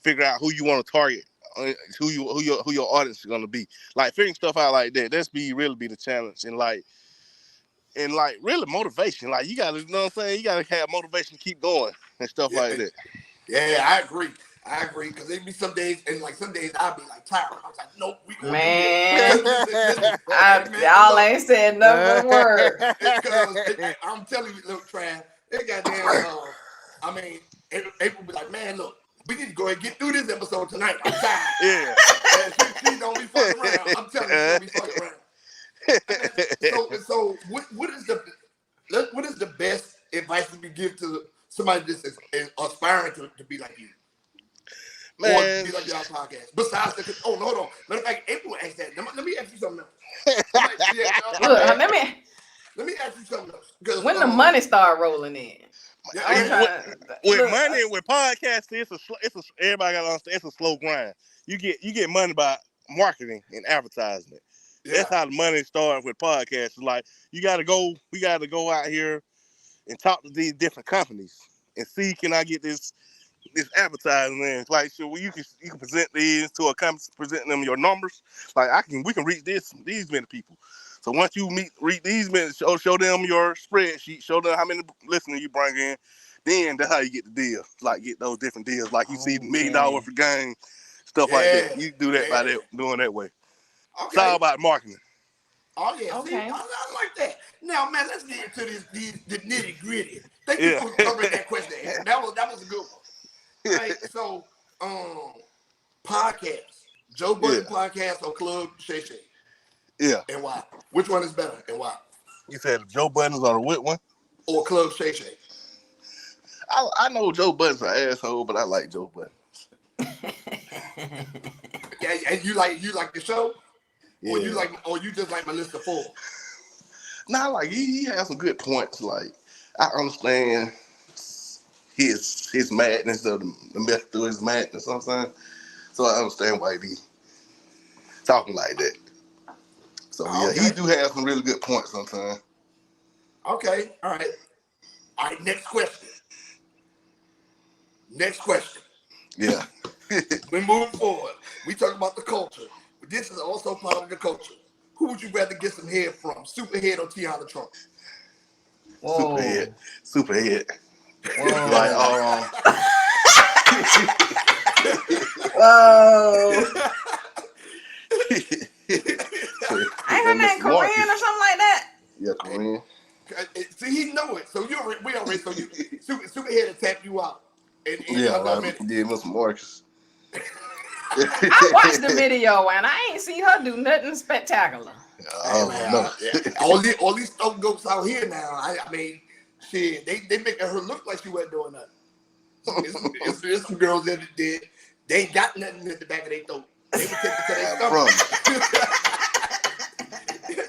figure out who you want to target, who your audience is gonna be. Like, figuring stuff out like that. That's really be the challenge, and really motivation. Like, you gotta, what I'm saying, you gotta have motivation to keep going and stuff like that. Yeah, I agree. Because there'd be some days, and like some days I'd be like tired. I was like, nope, we gonna man. Y'all ain't said nothing word. I'm telling you, look, Trav, they goddamn. April be like, man, look, we need to go ahead and get through this episode tonight. I'm tired. Yeah. She don't be fucking around. I'm telling you, she don't be fucking around. So what is the best advice you can give to somebody that's aspiring to be like you? Man. Or to be like y'all podcast. Besides hold on. Matter of fact, April asked that. Let me ask you something else. Let me ask you something else. When the money start rolling in. With money and with podcasting, everybody gotta understand, it's a slow grind. You get money by marketing and advertisement. Yeah. That's how the money starts with podcasts. Like, we gotta go out here and talk to these different companies and see, can I get this advertising in? It's like, so you can present these to a company, presenting them your numbers. Like, we can reach these many people. So once you reach these many, show them your spreadsheet, show them how many listeners you bring in, then that's how you get the deal. Like, get those different deals. Like, you see $1 million worth of game, stuff like that. You do that by doing that way. Okay. It's all about marketing. Oh yeah, okay. See, I like that. Now, man, let's get into the nitty gritty. Thank you for covering that question. That was a good one. Right. So, podcast, Joe Budden podcast or Club Shay Shay? Yeah. And why? Which one is better and why? You said Joe Budden's or the what one? Or Club Shay Shay? I know Joe Budden's an asshole, but I like Joe Budden. And you like the show? Yeah. Or you just like Melissa Ford? Nah, like he has some good points. Like, I understand his madness, of the method through his madness, you know what I'm saying? So I understand why he be talking like that. So he do have some really good points sometimes. Okay, all right, next question. Yeah. We're moving forward. We talk about the culture. But this is also part of the culture. Who would you rather get some head from? Superhead or Tiana Trump? Superhead. Superhead. Whoa. Like, Whoa. Ain't her name Mr. Corinda Marcus. or something like that? Yeah, Corinda. See, he know it. So we already. So you Superhead to tap you out. And Yeah, like, Mr. Marcus. I watched the video and I ain't see her do nothing spectacular. Hey, man, all these stuff goes out here now. I mean, shit, they making her look like she wasn't doing nothing. There's some girls that did. They ain't got nothing in the back of their throat. They would take it to their stomach.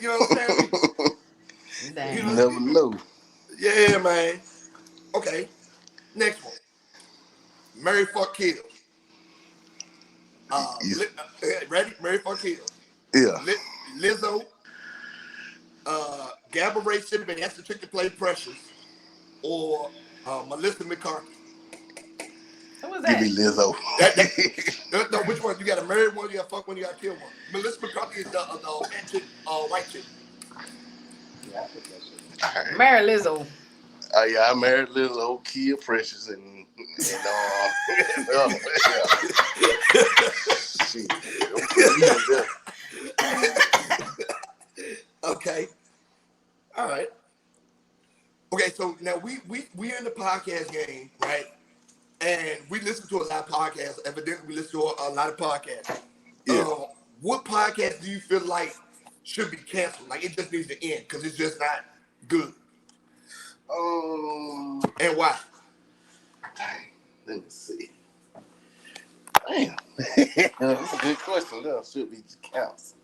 You know what I'm saying? You never know. Yeah, man. Okay. Next one. Marry, fuck, kill. Ready? Marry, fuck, kill. Yeah. Lizzo. Gabba Ray should have been asked to trick to play Precious. Or Melissa McCarthy. Who was that? Give me Lizzo. No, which one? You got to marry one, you got to fuck one, you got to kill one. Melissa McCarthy is the fat chick, white chick. Yeah, I think that's it. Marry Lizzo. Yeah, I married Lizzo, kid Precious, and Okay. All right. Okay, so now we in the podcast game, right? And we listen to a lot of podcasts. Evidently, we listen to a lot of podcasts. Yeah. What podcast do you feel like should be canceled? Like it just needs to end because it's just not good. And why? Dang, let me see. Damn, that's a good question. That should be canceled.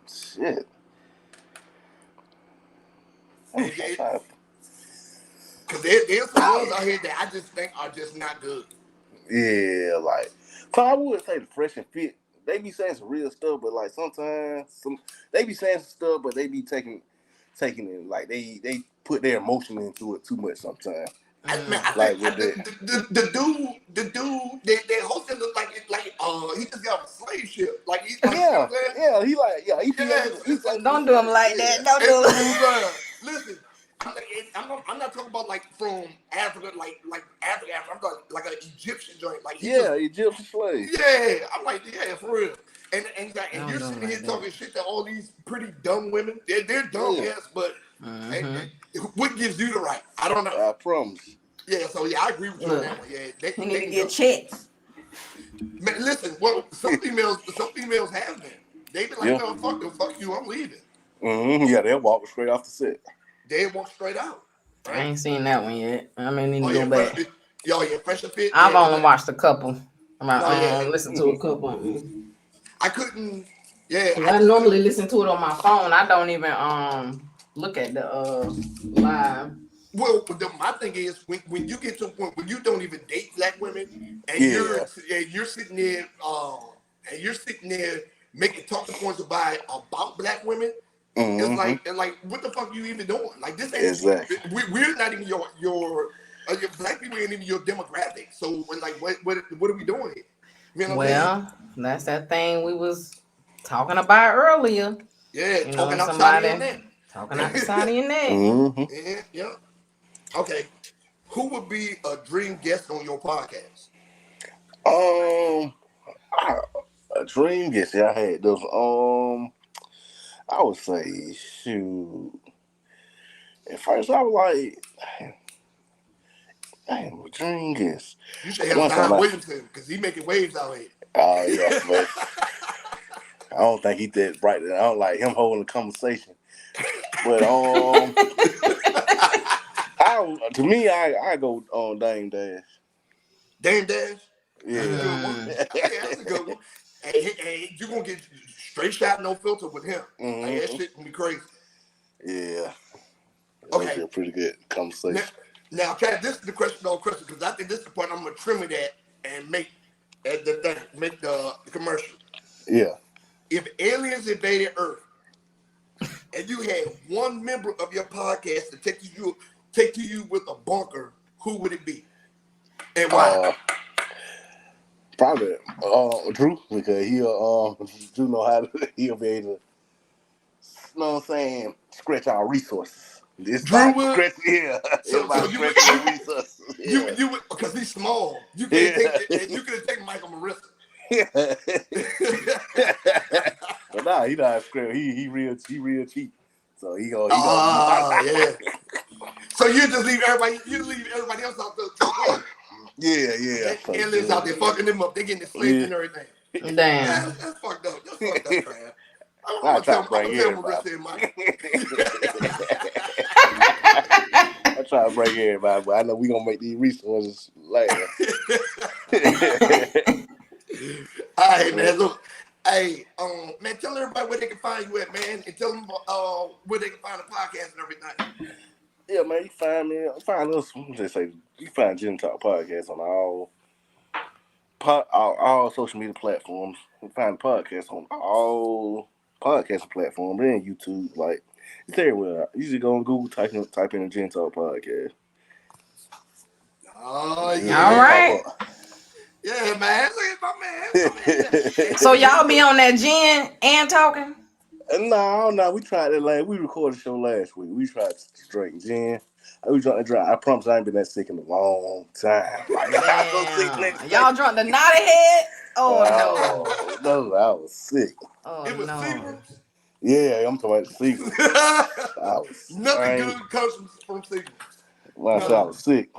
Shit. Because there's some ones out here that I just think are just not good. Yeah, like, so I would say the Fresh and Fit. They be saying some real stuff, but like sometimes they be saying some stuff, but they be taking it like they put their emotion into it too much sometimes. I like think the dude, they hosted look like he just got a slave ship. Like he's like, don't do him like that. Don't do him. Listen, I'm not talking about like from Africa, like Africa. I'm talking like an Egyptian joint. Like Egyptian slave. Yeah, I'm like, yeah, for real. And you're sitting here talking shit to all these pretty dumb women. They're dumb, yes, but what gives you the right? I don't know. I promise. Yeah, so I agree with you on that one. Yeah, they need to get checks. Man, listen, well, some females have been. They be like, no, fuck you, I'm leaving. Yeah, they'll walk straight off the set. They walk straight out. Right? I ain't seen that one yet. I may need to go back. Fresh and Fit. I've only watched a couple. Listen to a couple. I couldn't. Yeah, I normally listen to it on my phone. I don't even look at the live. Well, my thing is when you get to a point when you don't even date black women and you're sitting there making talking points about black women. It's like what the fuck are you even doing? Like this ain't exactly. We're not even your black people ain't even your demographic. So like what are we doing here? You know that's that thing we was talking about earlier. Yeah, talking outside your neck. Talking outside your neck. Yeah. Okay. Who would be a dream guest on your podcast? A dream guest. I had those. I would say, shoot. At first, I was like, damn, a dream guest. You should have Don Williamson because he making waves out here. Oh yeah, but I don't think he did right. I don't like him holding a conversation. But to me, I go on Dame Dash. Dame Dash? Yeah. That's a good one. Hey, you're going to get straight shot, no filter with him. Like, that shit can be crazy. Yeah. Okay. That's a pretty good conversation. Now, Trav, this is the question on question, because I think this is the part I'm going to trim it at and make the commercial. Yeah. If aliens invaded Earth, and you had one member of your podcast to take to you with a bunker, who would it be? And why? Probably Drew, because Drew know how to, he'll be able to, you know what I'm saying, scratch our resources. This Drew would. Yeah. So you would, because he's small. You can't take it. You could take Michael Marissa. Yeah. But nah, he not scream. He real cheap. So he gonna. Yeah. So you just leave everybody. You leave everybody else out there. Yeah. And lives out there fucking them up. They getting enslaved and everything. Damn. That's fucked up. That's fucked up, man. I'm gonna tell Marissa and Mike. I try to break everybody, but I know we gonna make these resources later. All right, man. Look, hey, man, tell everybody where they can find you at, man, and tell them where they can find the podcast and everything. Yeah, man, you find us. Just say you find Gintalk Podcast on all social media platforms. You find the podcast on all podcast platforms and YouTube. Like it's everywhere. You just go on Google, type in a Gintalk Podcast. Oh yeah. All right. Yeah, man. Look at my man. So y'all be on that gin and talking? No. We tried that we recorded a show last week. We tried to drink gin. We drank to dry. I promise I ain't been that sick in a long time. Y'all drunk the naughty head? Oh no. No, I was sick. Oh it was no. Seagram's? Yeah, I'm talking about the Seagram's. Nothing good comes from Seagram's. I was sick.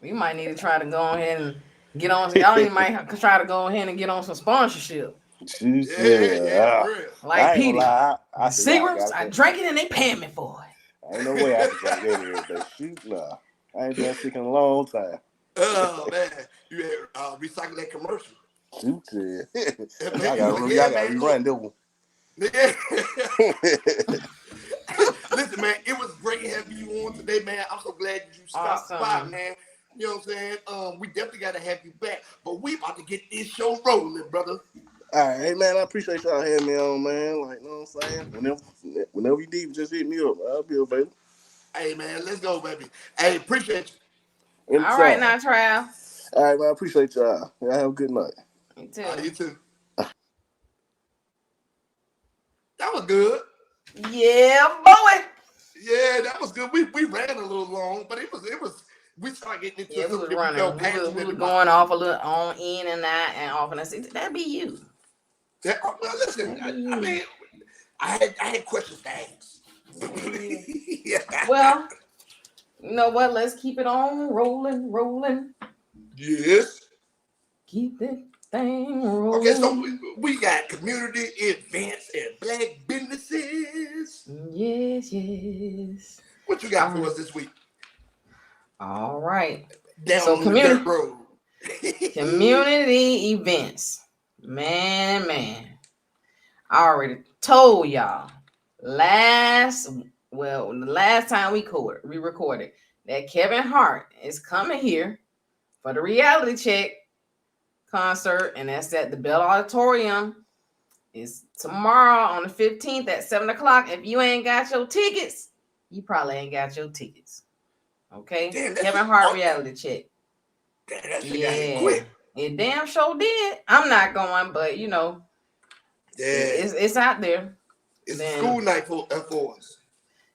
We might need to try to go ahead and get on. Y'all might try to go ahead and get on some sponsorship. Yeah, like Petey. Seagram's, I drank it and they paying me for it. Ain't no way I can drink that every day. Shoot, nah. I ain't been sick in a long time. Oh man, you had recycle that commercial. Shoot, yeah. I gotta rerun that one. Yeah. Listen, man, it was great having you on today, man. I'm so glad that you stopped by, man. You know what I'm saying? We definitely got to have you back, but we about to get this show rolling, brother. All right, man. I appreciate y'all having me on, man. Like, you know what I'm saying? Whenever you need, just hit me up. I'll be available. Hey, man, let's go, baby. Hey, appreciate you. All right, now, Trav. All right, man. I appreciate y'all. Y'all have a good night. You too. You too. That was good. Yeah, boy. Yeah, that was good. We ran a little long, but it was. We started getting into we was running. We were going off a little on in and that and off and I said, that'd be you. Yeah, well, listen, I mean, I had questions to ask. Yeah. Well, you know what? Let's keep it on rolling. Yes. Keep it thing rolling. Okay, so we got community events and black businesses. Yes. What you got for us this week? All right. Down on the dirt road. Community events. Man. I already told y'all the last time we recorded that Kevin Hart is coming here for the reality check concert, and that's at the Bell Auditorium. It's tomorrow on the 15th at 7:00. If you ain't got your tickets, you probably ain't got your tickets. Okay, damn, Kevin Hart reality check. It damn sure did. I'm not going, but you know, it's out there. It's a school night for us.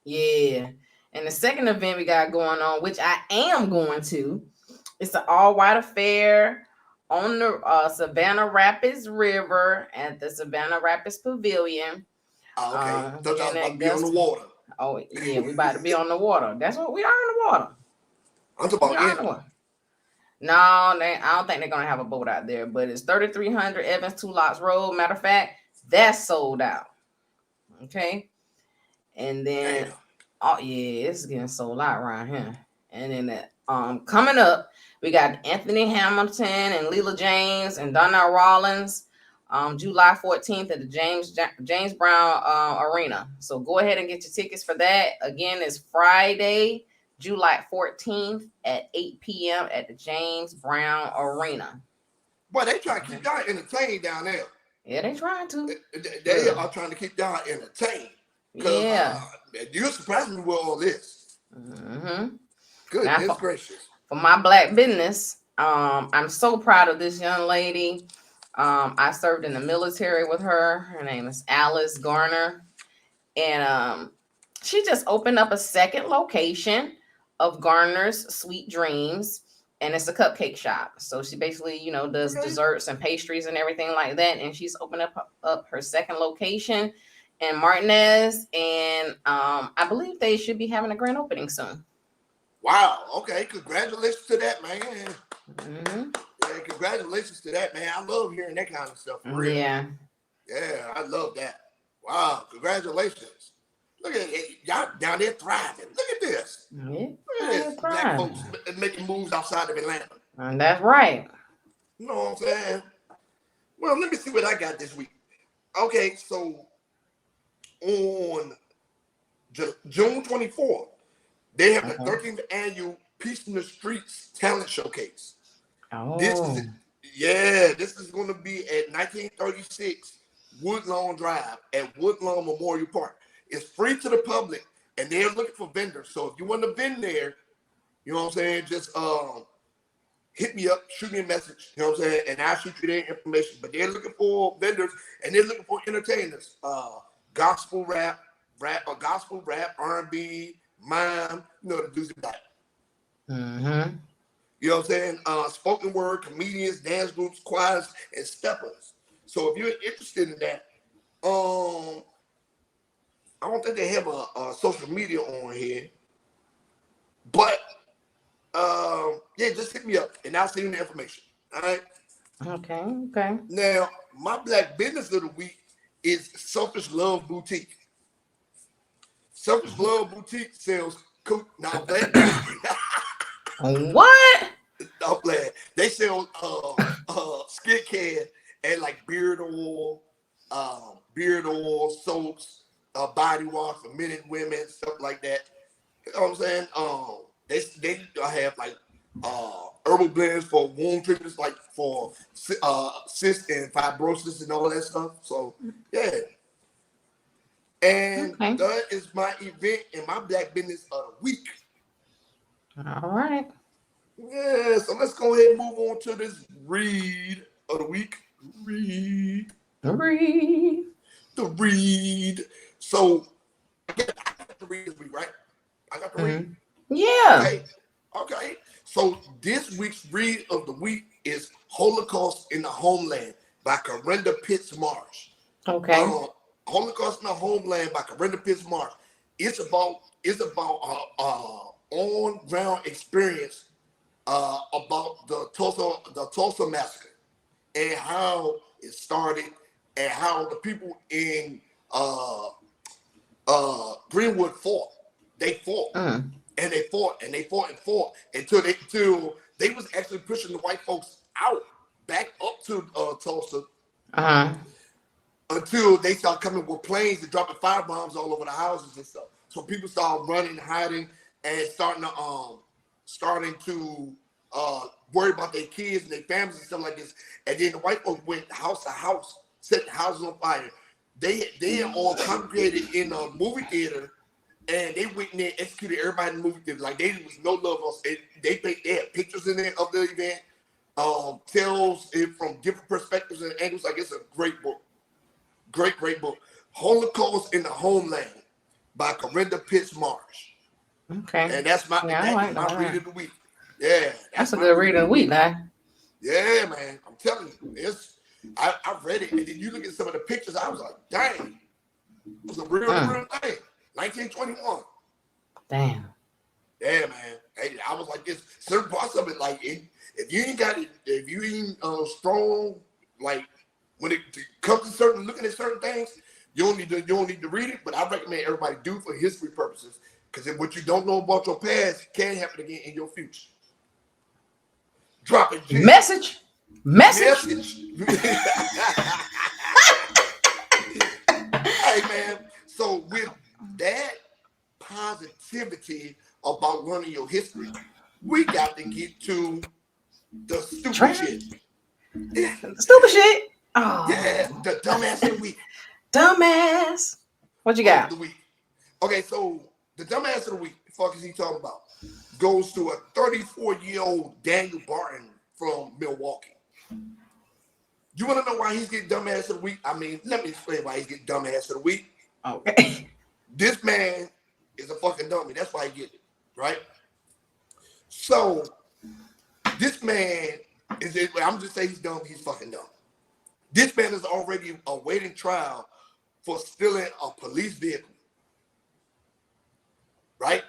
Yeah, and the second event we got going on, which I am going to, it's an all-white affair on the Savannah Rapids River at the Savannah Rapids Pavilion. Okay, so y'all about to be on the water. Oh yeah, we about to be on the water. That's what we are on the water. I'm talking about the water. No, I don't think they're gonna have a boat out there, but it's 3300 Evans 2 Lots Road. Matter of fact, that's sold out. Okay, and then it's getting sold out around here. And then coming up, we got Anthony Hamilton and Leela James and Donna Rollins. July 14th at the James Brown Arena. So go ahead and get your tickets for that. Again, it's Friday, July 14th at 8 p.m. at the James Brown Arena. Boy, they trying to keep y'all entertained down there. Yeah, they trying to. They are trying to keep y'all entertained. Yeah. You're surprising me with all this. Mm-hmm. Goodness gracious. For my black business, I'm so proud of this young lady. I served in the military with her. Her name is Alice Garner. And She just opened up a second location of Garner's Sweet Dreams, and it's a cupcake shop. So she basically, does desserts and pastries and everything like that. And she's opened up her second location in Martinez, and I believe they should be having a grand opening soon. Wow. Okay. Congratulations to that, man. Mm-hmm. Yeah, congratulations to that, man. I love hearing that kind of stuff. For real. Yeah. Yeah, I love that. Wow. Congratulations. Look at it. Y'all down there thriving. Look at this. Yeah. Look at this. Black folks making moves outside of Atlanta. And that's right. You know what I'm saying? Well, let me see what I got this week. Okay, so on June 24th, they have the 13th annual Peace in the Streets Talent Showcase. Oh. This is going to be at 1936 Woodlawn Drive at Woodlawn Memorial Park. It's free to the public, and they're looking for vendors. So if you want to vend there, you know what I'm saying, just hit me up, shoot me a message, you know what I'm saying, and I'll shoot you their information. But they're looking for vendors, and they're looking for entertainers, gospel rap, R&B, mime, the dudes and that. Mm-hmm. You know what I'm saying? Spoken word, comedians, dance groups, choirs, and steppers. So if you're interested in that, I don't think they have a social media on here, but just hit me up and I'll send you the information. All right. Okay. Now, my black business of the week is Selfish Love Boutique. Selfish Love Boutique sells now black. What? I'm glad they sell skincare and like beard oil, soaps, body wash for men and women, stuff like that. You know what I'm saying? They have like herbal blends for wound treatments, like for cysts and fibrosis and all that stuff. So yeah. And that is my event and my black business of the week. All right. Yeah, so let's go ahead and move on to this read of the week. The read. So I got to read this week, right? I got to read. Yeah. Okay. So this week's read of the week is Holocaust in the Homeland by Corinda Marsh. Okay. Holocaust in the Homeland by Corinda Marsh. It's about on-ground experience about the Tulsa massacre and how it started and how the people in Greenwood fought. They fought and they fought until they was actually pushing the white folks back up to Tulsa. Until they started coming with planes and dropping firebombs all over the houses and stuff. So people started running, hiding, and starting to worry about their kids and their families and stuff like this. And then the white folks went house to house, set the houses on fire. They all congregated in a movie theater, and they went in there and executed everybody in the movie theater. Like there was no love lost. They had pictures in there of the event, tells it from different perspectives and angles. Like it's a great book. Great book. Holocaust in the Homeland by Corinda Marsh. Okay. And that's my read of the week. Yeah. That's a good read of the week, man. Yeah, man. I'm telling you. I read it, and then you look at some of the pictures, I was like, dang. It was a real thing. 1921. Damn. Yeah, man. Hey, I was like this. Certain parts of it, like if you ain't strong, like when it comes to looking at certain things, you don't need to read it. But I recommend everybody do for history purposes, because what you don't know about your past can happen again in your future. Drop it. Message. Hey man. So with that positivity about learning your history, we got to get to the stupid shit. Yeah. Stupid shit. Oh. Yeah, the dumbass of the week. Dumbass. What you got? The week. Okay, so the dumbass of the week, the fuck is he talking about? Goes to a 34-year-old Daniel Barton from Milwaukee. You want to know why he's getting dumbass of the week? I mean, let me explain why he's getting dumbass of the week. Okay. This man is a fucking dummy. That's why he get it, right? So this man I'm just saying he's dumb. He's fucking dumb. This man is already awaiting trial for stealing a police vehicle, right?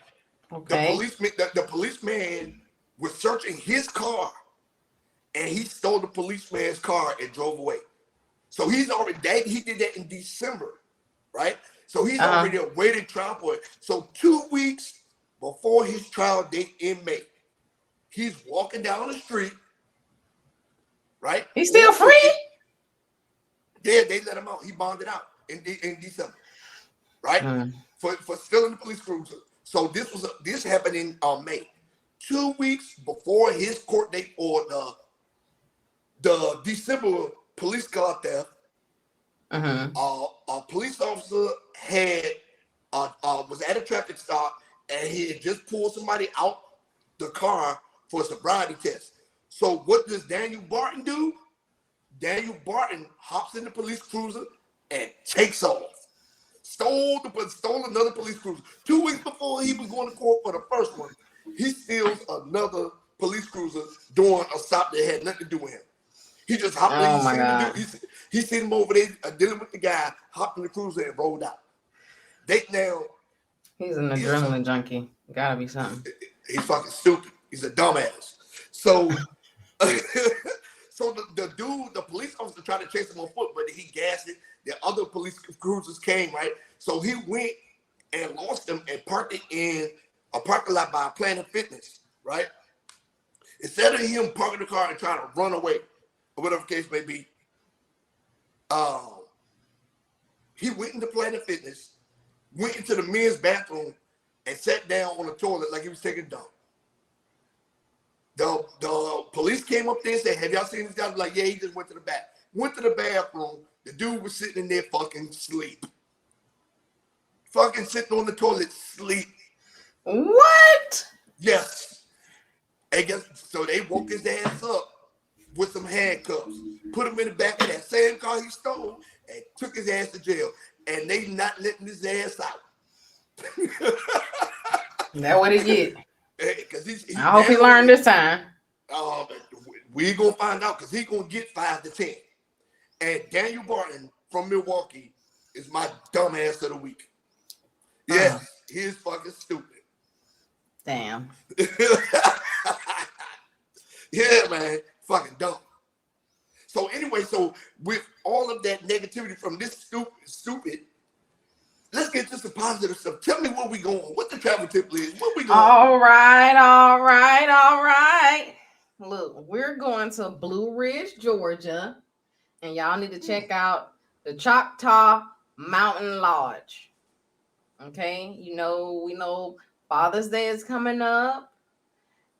Okay. The policeman was searching his car, and he stole the policeman's car and drove away. So he did that in December, right? So he's already awaiting trial for it. So 2 weeks before his trial date in May, he's walking down the street, right? He's still free? Yeah, they let him out. He bonded out in December, right? For stealing the police cruiser. So this happened in May. 2 weeks before his court date for the December police car theft, a police officer was at a traffic stop, and he had just pulled somebody out the car for a sobriety test. So what does Daniel Barton do? Daniel Barton hops in the police cruiser and takes off. Stole another police cruiser. 2 weeks before he was going to court for the first one, he steals another police cruiser during a stop that had nothing to do with him. He just hopped in. He seen him over there dealing with the guy, hopped in the cruiser and rolled out. He's an adrenaline junkie. Gotta be something. He's fucking stupid. He's a dumbass. So, the police officer tried to chase him on foot, but he gassed it. The other police cruisers came, right? So he went and lost him and parked it in a parking lot by Planet Fitness, right? Instead of him parking the car and trying to run away, or whatever the case may be, he went into Planet Fitness, went into the men's bathroom, and sat down on the toilet like he was taking a dump. The police came up there and said, "Have y'all seen this guy?" Like, yeah, he just went to the bath. Went to the bathroom. The dude was sitting in there fucking sleep. Fucking sitting on the toilet, sleep. What? Yes. So they woke his ass up with some handcuffs, put him in the back of that same car he stole, and took his ass to jail. And they not letting his ass out. That what he get? I hope he learned this time. We gonna find out because he's gonna get 5 to 10. And Daniel Barton from Milwaukee is my dumbass of the week. Yes, he is fucking stupid. Damn. Yeah, man, fucking dumb. So anyway, with all of that negativity from this stupid, let's get to some positive stuff. Tell me where we going. What the travel tip is? Where we going? All right. Look, we're going to Blue Ridge, Georgia, and y'all need to check out the Choctaw Mountain Lodge. Okay, we know Father's Day is coming up,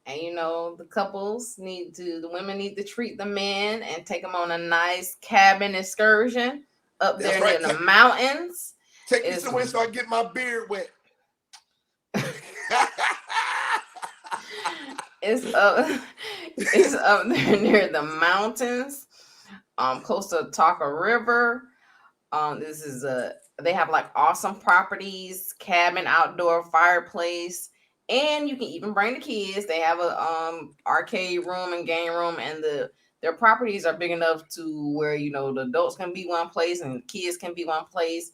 and the women need to treat the men and take them on a nice cabin excursion up there in the mountains. Take me somewhere so I get my beard wet. It's up there near the mountains, close to Taka River. They have like awesome properties, cabin, outdoor fireplace, and you can even bring the kids. They have a arcade room and game room, and their properties are big enough to where the adults can be one place and kids can be one place.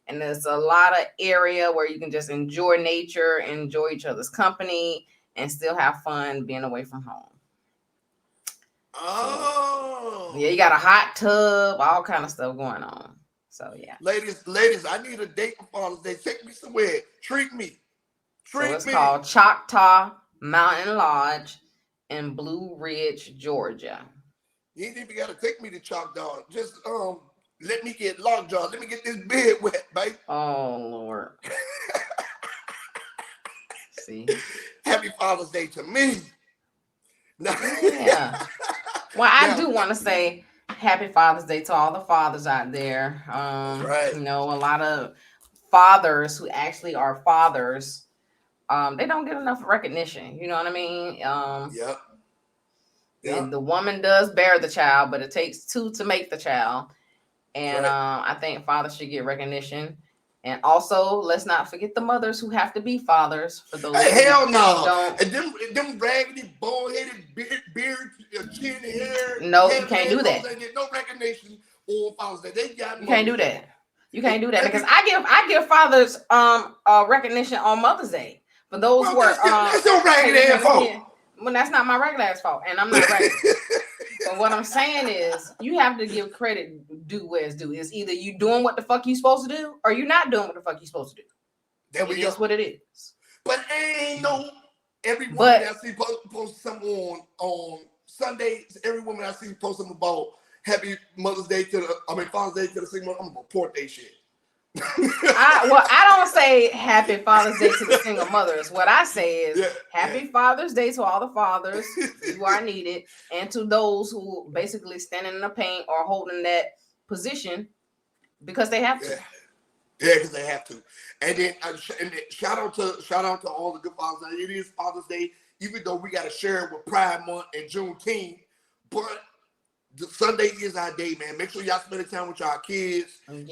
And there's a lot of area where you can just enjoy nature, enjoy each other's company, and still have fun being away from home. Oh. Yeah, you got a hot tub, all kind of stuff going on. So, yeah. Ladies, I need a date for Father's Day. Take me somewhere. Treat me. It's called Choctaw Mountain Lodge in Blue Ridge, Georgia. You ain't even got to take me to Choctaw. Just let me get lockjaw. Let me get this bed wet, babe. Oh, Lord. See? Happy Father's Day to me. Yeah. Well, I do want to say Happy Father's Day to all the fathers out there. Right. A lot of fathers who actually are fathers, they don't get enough recognition. You know what I mean? Yep. And the woman does bear the child, but it takes two to make the child. And I think fathers should get recognition. And also, let's not forget the mothers who have to be fathers for those. Hey, hell no. And them raggedy, bald-headed, beard, chin hair. No, you can't do that. They get no recognition on Father's Day. They got. You can't do that. You can't do that because I give fathers recognition on Mother's Day for those who are. That's your raggedy ass fault. Well, that's not my regular ass fault, and I'm not raggedy. But what I'm saying is, you have to give credit due where it's due. It's either you doing what the fuck you supposed to do, or you're not doing what the fuck you supposed to do. That's what it is. But ain't no every woman that I see post something on Sundays. Every woman I see post something about Happy Mother's Day Father's Day to the single mother. I'm gonna report that shit. I don't say Happy Father's Day to the single mothers. What I say is Happy Father's Day to all the fathers who are needed, and to those who basically standing in the pain or holding that position because they have to. Yeah, because they have to. And then shout out to all the good fathers. It is Father's Day, even though we got to share it with Pride Month and Juneteenth. But the Sunday is our day, man. Make sure y'all spend time with y'all kids and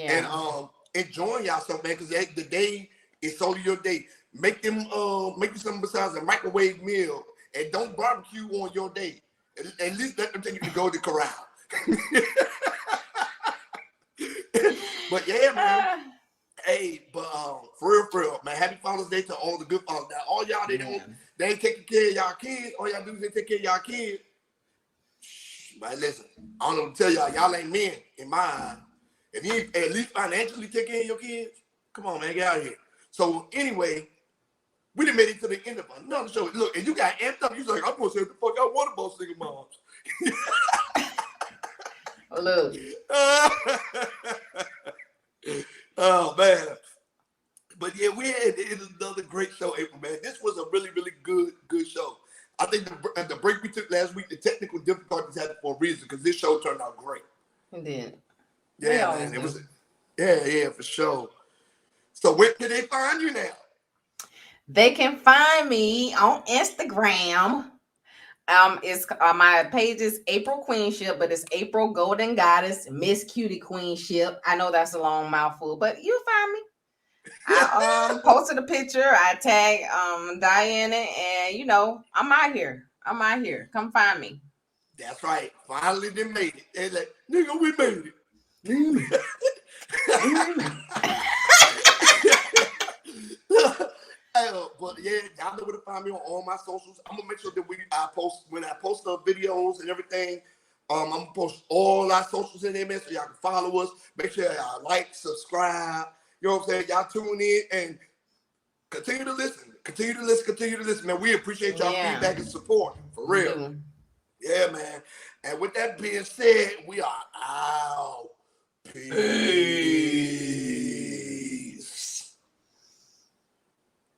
enjoying y'all, man. Because the day is solely your day. Make you something besides a microwave meal, and don't barbecue on your day. At least let them take you to go to corral. But yeah, man. Hey, but for real, man. Happy Father's Day to all the good fathers. Now, all y'all they ain't taking care of y'all kids. All y'all do is they take care of y'all kids. Man, listen, I don't know what to tell y'all ain't men in my eye. If you ain't at least financially take care of your kids, come on, man, get out of here. So anyway, we done made it to the end of another show. Look, and you got amped up. You was like, I'm gonna say what the fuck I want about single moms. Look. Oh man. But yeah, we had another great show, April, man. This was a really, really good show. I think the break we took last week, the technical difficulties happened for a reason, because this show turned out great. It did. Yeah, man. It was for sure. So where can they find you now? They can find me on Instagram. It's my page is April Queenship, but it's April Golden Goddess Miss Cutie Queenship. I know that's a long mouthful, but you'll find me. I posted a picture. I tag Diana, and I'm out here. Come find me. That's right. Finally, they made it. They're like, nigga, we made it. But yeah, y'all know where to find me on all my socials. I'm gonna make sure that I post the videos and everything. I'm gonna post all our socials in there, man, so y'all can follow us. Make sure y'all like, subscribe. You know what I'm saying? Y'all tune in and continue to listen. Continue to listen, man. We appreciate y'all feedback and support. For real. Mm-hmm. Yeah, man. And with that being said, we are out. Peace.